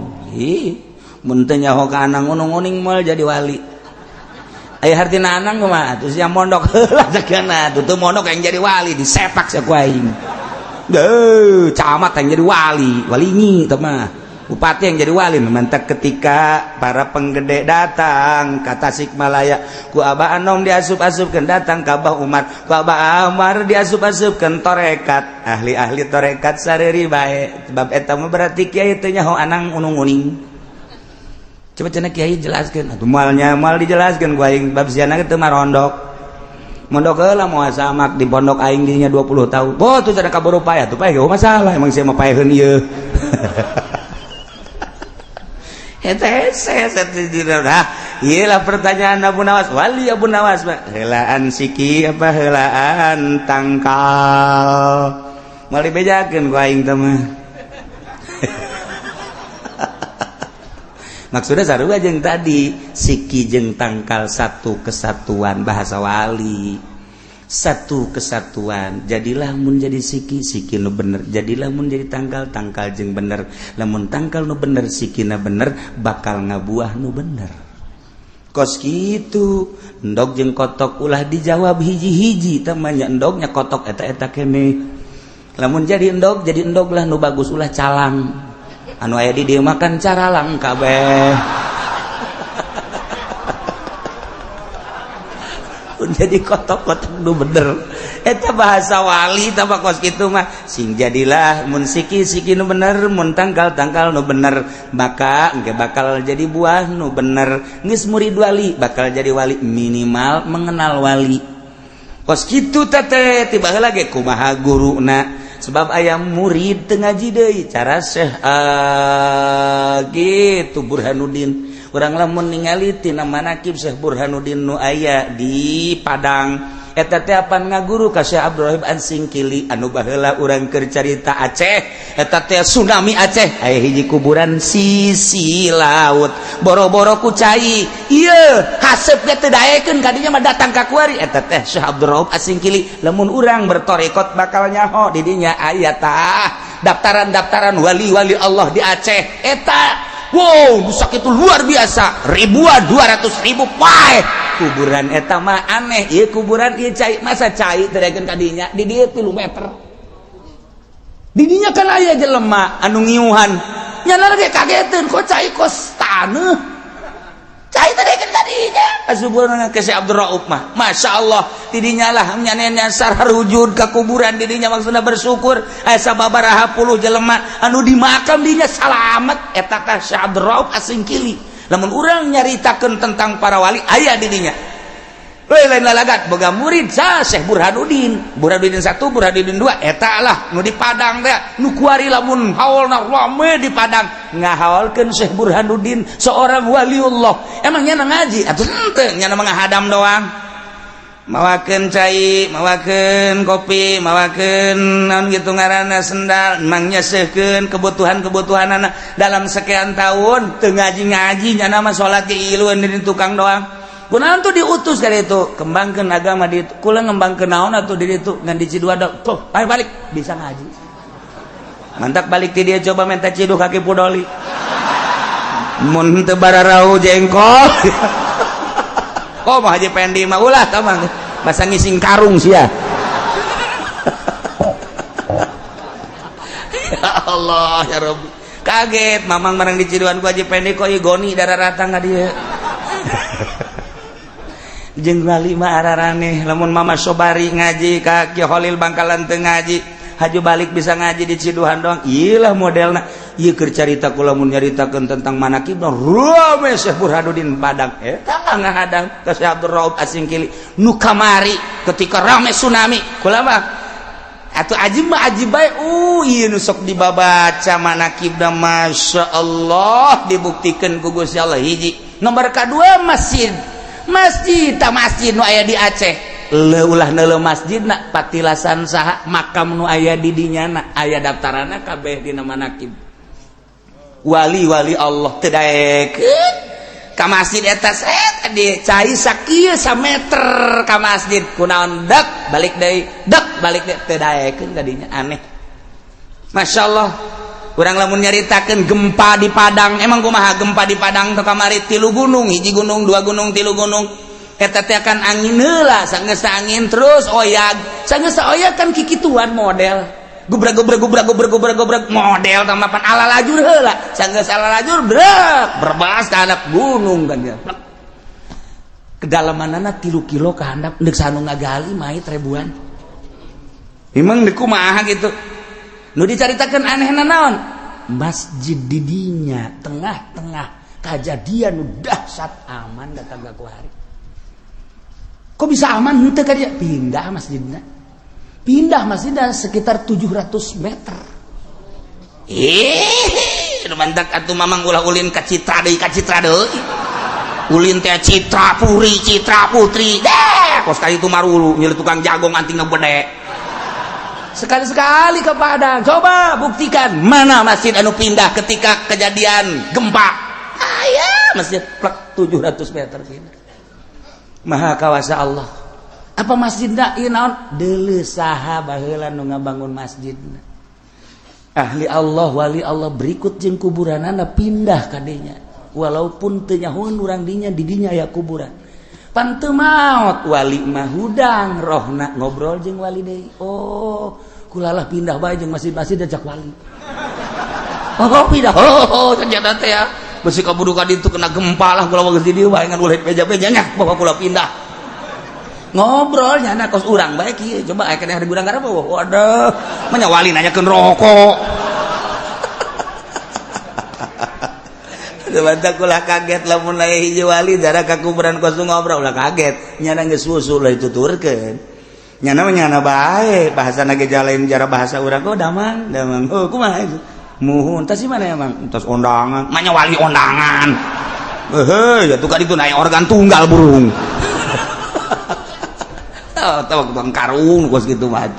mun teu nyaho ka anang unung-uning moal jadi wali aya hartina anang kumaha atuh sia mondok heula sakana tuh mondok yang jadi wali disepak sia ku aing camat yang jadi wali nyi teh mah bupati yang jadi wali mantak ketika para penggede datang ka Tasikmalaya ku Abah Anom diasup-asupkeun datang ka Abah Umar ku Abah Umar diasup-asupkeun torekat ahli-ahli torekat sareuri bae sebab eta mah berarti kiai teh nyaho anang unung-uning coba cenah kiai jelaskeun atuh mal dijelaskeun ku aing bab siana teh mah mondok heula moal samak di pondok aing dinya 20 tahun tuh cenah kaburu payah tuh payah masalah emang sia mah paeheun ieu eta hese ieu lah pertanyaan Abu Nawas wali Abu Nawas heulaan siki apa heulaan tangkal moal dibejakeun ku aing teh mah maksudnya sarua jeung tadi siki jeung tangkal satu kesatuan bahasa wali satu kesatuan. Jadilah mun jadi siki nu bener, jadilah mun jadi tangkal jeung bener. Lamun tangkal nu bener sikina bener bakal ngabuah nu bener. Kos kitu endog jeung kotok ulah dijawab hiji-hiji tamanya endognya kotok eta kene. Lamun jadi endog lah nu bagus ulah calang. Anu aya di dieu makan caralang kabeh. Jadi kotok-kotok nu bener eta bahasa wali tambah kos kitu mah sing jadilah mun siki nu bener mun tangkal nu bener maka engke bakal jadi buah nu bener geus murid wali bakal jadi wali minimal mengenal wali kos kitu teh tiba heula ge kumaha guruna sebab aya murid teu ngaji deui cara Syekh gitu Burhanuddin. Urang lamun ningali tina manaqib Syekh Burhanuddin nu aya di Padang eta teh apan ngaguru ka Syekh Abdul Rahim Ansingkili anu baheula urang keur carita Aceh eta teh tsunami Aceh aya hiji kuburan sisi laut boro-boro ku cai ieu haseup ge teu daekeun ka dinya mah datang ka kuari eta teh Syekh Abdul Rahim Ansingkili lamun urang bertorekot bakal nyaho di dinya aya tah daftaran wali-wali Allah di Aceh eta. Wow, rusak itu luar biasa. Ribuan, 200.000 pae. Kuburan eta mah aneh. Ieu kuburan ieu cai masa cai terekeun ka dinya di dieu 3 meter. Di dinya kan aya jelema anu ngiuhan. Nyana ge kageteun kok cai kos taneuh. Cai terekeun ka dinya. Asubuhna ke Syekh Abdul Rauf mah. Masyaallah di dinya lah nyana sararujud ka kuburan di dinya maksudna bersyukur aya sababaraha puluh jelema anu di makam dinya salamet eta ka Syekh Abdul Rauf Asingkili. Lamun urang nyaritakeun tentang para wali aya di dinya. Lain lalagat boga murid sa Syekh Burhanuddin 1 Burhanuddin 2 eta lah nu di Padang teh nu kuari lamun haulna rame di Padang ngahaulkeun Syekh Burhanuddin seorang waliullah emangnya ngaji atuh henteu nya ngahadam doang mawakeun cai mawakeun kopi mawakeun naon gitu ngaranna sendal emang nyeseukeun kebutuhan-kebutuhanana dalam sekian tahun teu ngaji nya mah salat ge ilueun di tukang doang. Kunaon tuh diutus dari itu kembangkeun agama di itu kula ngembangkeun naon atuh di itu ngan di Ciduadak tuh ayo balik bisa ngaji mantak balik ti dia coba minta ciduh kaki pudoli mun teu bararau jengkol kok mah Haji Pendi mah ulah tah mah masa ngising karung sia ya Allah ya Rabbi kaget mamang marang di Ciduan ku Haji Pendi kok igoni dararata ka dieu jeung wali mah araraneh lamun Mama Sobari ngaji ka Ki Khalil Bangkalan teu ngaji haju balik bisa ngaji di Ciduhan doang iyalah modelna ieu keur carita kula mun nyaritakeun tentang manaqib rame Syekh Burhanuddin Padang eta ngahadang ka Syekh Abdul Rauf Asingkili nu kamari ketika rame tsunami kula mah atuh ajib mah ajib bae ieu nu sok dibabaca manaqibna masyaallah dibuktikeun ku Gusti Allah hiji nomor kadua masjid nu aya di Aceh ulah neuleuh masjidna patilasan saha makam nu aya di dinyana aya daftaranna kabeh dina manaqib wali-wali Allah teu daekeun ka masjid eta set di cai sakieu sameter ka masjid kunaon dek balik deui teu daekeun ka dinya aneh masyaallah. Urang lamun nyaritakeun gempa di Padang emang kumaha gempa di Padang teu kamari 3 gunung hiji gunung 2 gunung 3 gunung eta teh kan angin heula sanggeus angin terus oyag sanggeus oyag kan kikituan model gubrag model tamapan ala lajur heula sanggeus ala lajur brek berbas ka handap gunung kan dia kedalamanana 3 kilo ka handap deuk sanu ngagali mait ribuan emang deuk kumaha gitu nu dicaritakeun anehna naon masjid di dinya tengah-tengah kajadian nu dahsyat aman datang ku hari kok bisa aman henteu ka dia pindah masjidna sekitar 700 meter mantak atuh mamang ulah ulin ka Citra deui ulin teh Citra Putri kos ka itu marulu nyeuh tukang jagong anting gede sekali-sekali ke Padang coba buktikan mana masjid anu pindah ketika kejadian gempa masjid plek 700 meter pindah maha kawasa Allah apa masjidna ieu naon deuleu saha baheula nu ngabangun masjidna ahli Allah wali Allah berikut jeung kuburanana pindah ka dinya walaupun teu nyahoeun urang dinya di dinya aya kuburan pan teu maot wali mah hudang rohna ngobrol jeung wali deui oh kulalah pindah bae jeung masjid-masjid ajak wali oh pindah oh ternyata teh ya besi kabudu ka ditu kena gempa lah kula geus di dieu bae ngan ulah beja-bejanya bawa kula pindah ngobrol nyana kos urang bae kieu coba aya keneh di gudang garap waduh manya wali nanyakeun rokok Sebentar kula kaget lamun aya hiji wali dara ka kuburan kos ngobrol ulah kaget nyana geus susu ulah dituturkeun nyana bae bahasana ge jalain jara bahasa urang kok damang oh kumaha itu muhun tas di mana ya mang tas ondangan manya wali ondangan ya tuh kali itu naik organ tunggal burung tahu bang karung kos gitu mah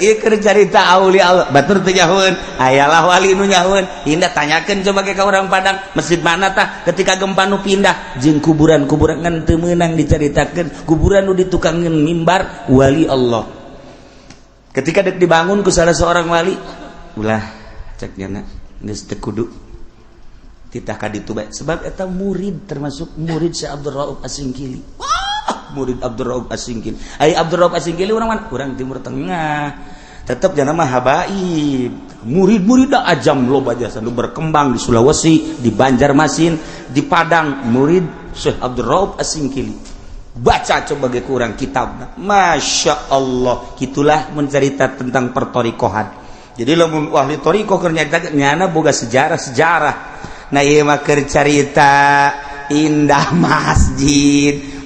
iya keur carita auli Allah batur teu nyahoeun ayalah wali nu nyahoeun indah tanyakeun coba ke ka urang Padang masjid mana tah ketika gempa nu pindah jeung kuburan-kuburan ngan teu meunang dicaritakeun kuburan nu ditukangkeun mimbar wali Allah ketika dek dibangun ku salah seorang wali ulah cek nyana geus teu kudu titah ka ditu bae sebab eta murid termasuk murid Syekh Abdul Rauf Asingkili murid Abdul Rauf Asingkili ai Abdul Rauf Asingkili urang mana urang Timur Tengah tetep jangan mah habaib murid-murid da ajam loba jasa nu berkembang di Sulawesi di Banjarmasin di Padang murid Syekh Abdul Rauf Asingkili baca coba ge kurang kitabna Masya Allah gitulah mencerita tentang pertorikohan jadi lamun ahli torikoh keur nyana boga sejarah nah ieu mah keur carita indah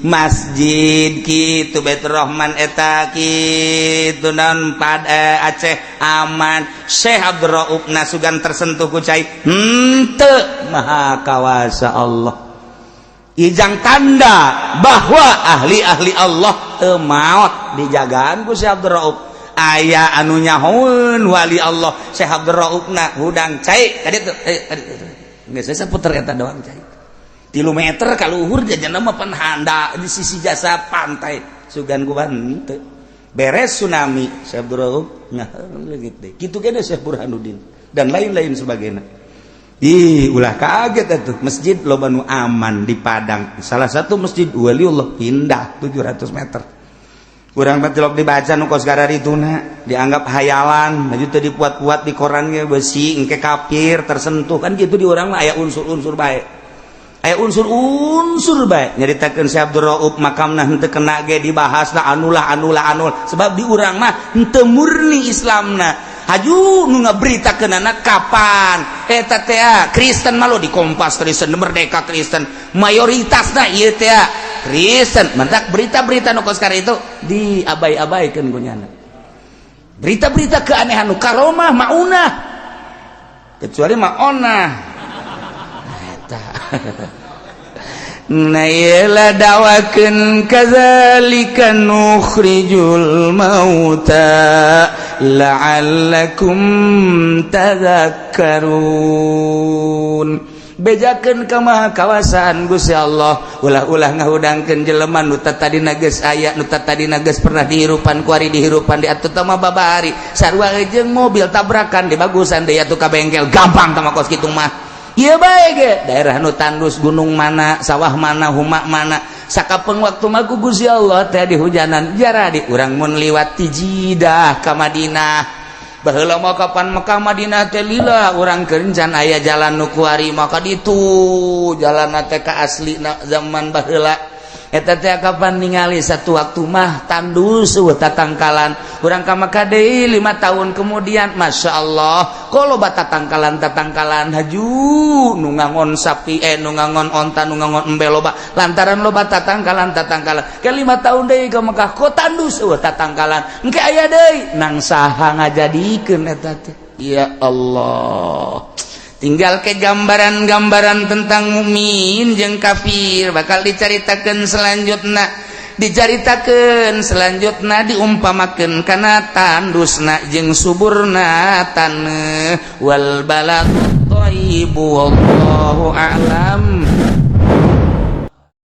masjid kitu Baitur Rahman eta kitu naon Aceh aman Syekh Abdul Rauf nasugan tersentuh ku cai henteu maha kawasa Allah ijang tanda bahwa ahli-ahli Allah teu maot dijagaan ku Syekh Abdul Rauf aya anu nyahoeun wali Allah Syekh Abdul Raufna hudang cai tadi tuh geus saputer eta doang cai 3 meter ka luhur jajanna mah pan handa di sisi jasa pantai sugan ku henteu beres tsunami Syekh Abdul Rauf leungit deui kitu kene Syekh Burhanuddin dan lain-lain sebagainya ulah kaget atuh masjid loba nu aman di Padang salah satu masjid waliullah pindah 700 meter urang mah tilok dibaca nu kos gararituna dianggap hayalan maju teu dipuat-puat di koran ge besi engke kafir tersentuh kan gitu di urang mah aya unsur-unsur bae aya unsur-unsur bae nyaritakeun Syekh Abdul Rauf makamna henteu kena ge dibahas anul sebab di urang mah henteu murni Islamna haju nu ngaberitakeun anak kapan eta teh Kristen mah lo di Kompas Kristen di Merdeka Kristen mayoritasna ieu teh Kristen mentak berita-berita nu kos itu diabai-abaikeun ku nyana berita-berita keanehan nu karomah maunah kecuali maonah eta na yela dawakeun kadzalika nukhrijul mauta la'allakum tadhakkarun bejakeun ka maha kawasan Gusti Allah ulah-ulah ngahudangkeun jelema nu tadina geus aya nu tadina geus pernah dihirupan ku ari dihirupan di atuh teh mah babari sarua jeung mobil tabrakan di bagusan deui atuh ka bengkel gampang tah kos kitu mah ieu bae ge daerah nu tandus gunung mana sawah mana humak mana sakapeung waktu mah ku Gusti Allah teh di hujanan jara di urang mun liwat ti Jidah ka Madinah baheula mah kapan Mekah Madinah teh lila urang kerencan aya jalan nu kuari maka ditu jalan teh ka aslina zaman baheula eta teh kapan ningali satu waktu mah tandus tatangkalan urang ka Mekah deui 5 tahun kemudian Masya Allah kaloba tatangkalan haju nu ngangon sapi nu ngangon onta nu ngangon embe loba lantaran loba tatangkalan ke 5 tahun deui ka Mekah kok tandus tatangkalan engke aya deui nang saha ngajadikeun eta teh ya Allah tinggal ke gambaran-gambaran tentang mukmin jeung kafir bakal dicaritakeun selanjutna diumpamakeun kana tandusna jeung suburna taneuh wal balad thayyibu wallahu a'lam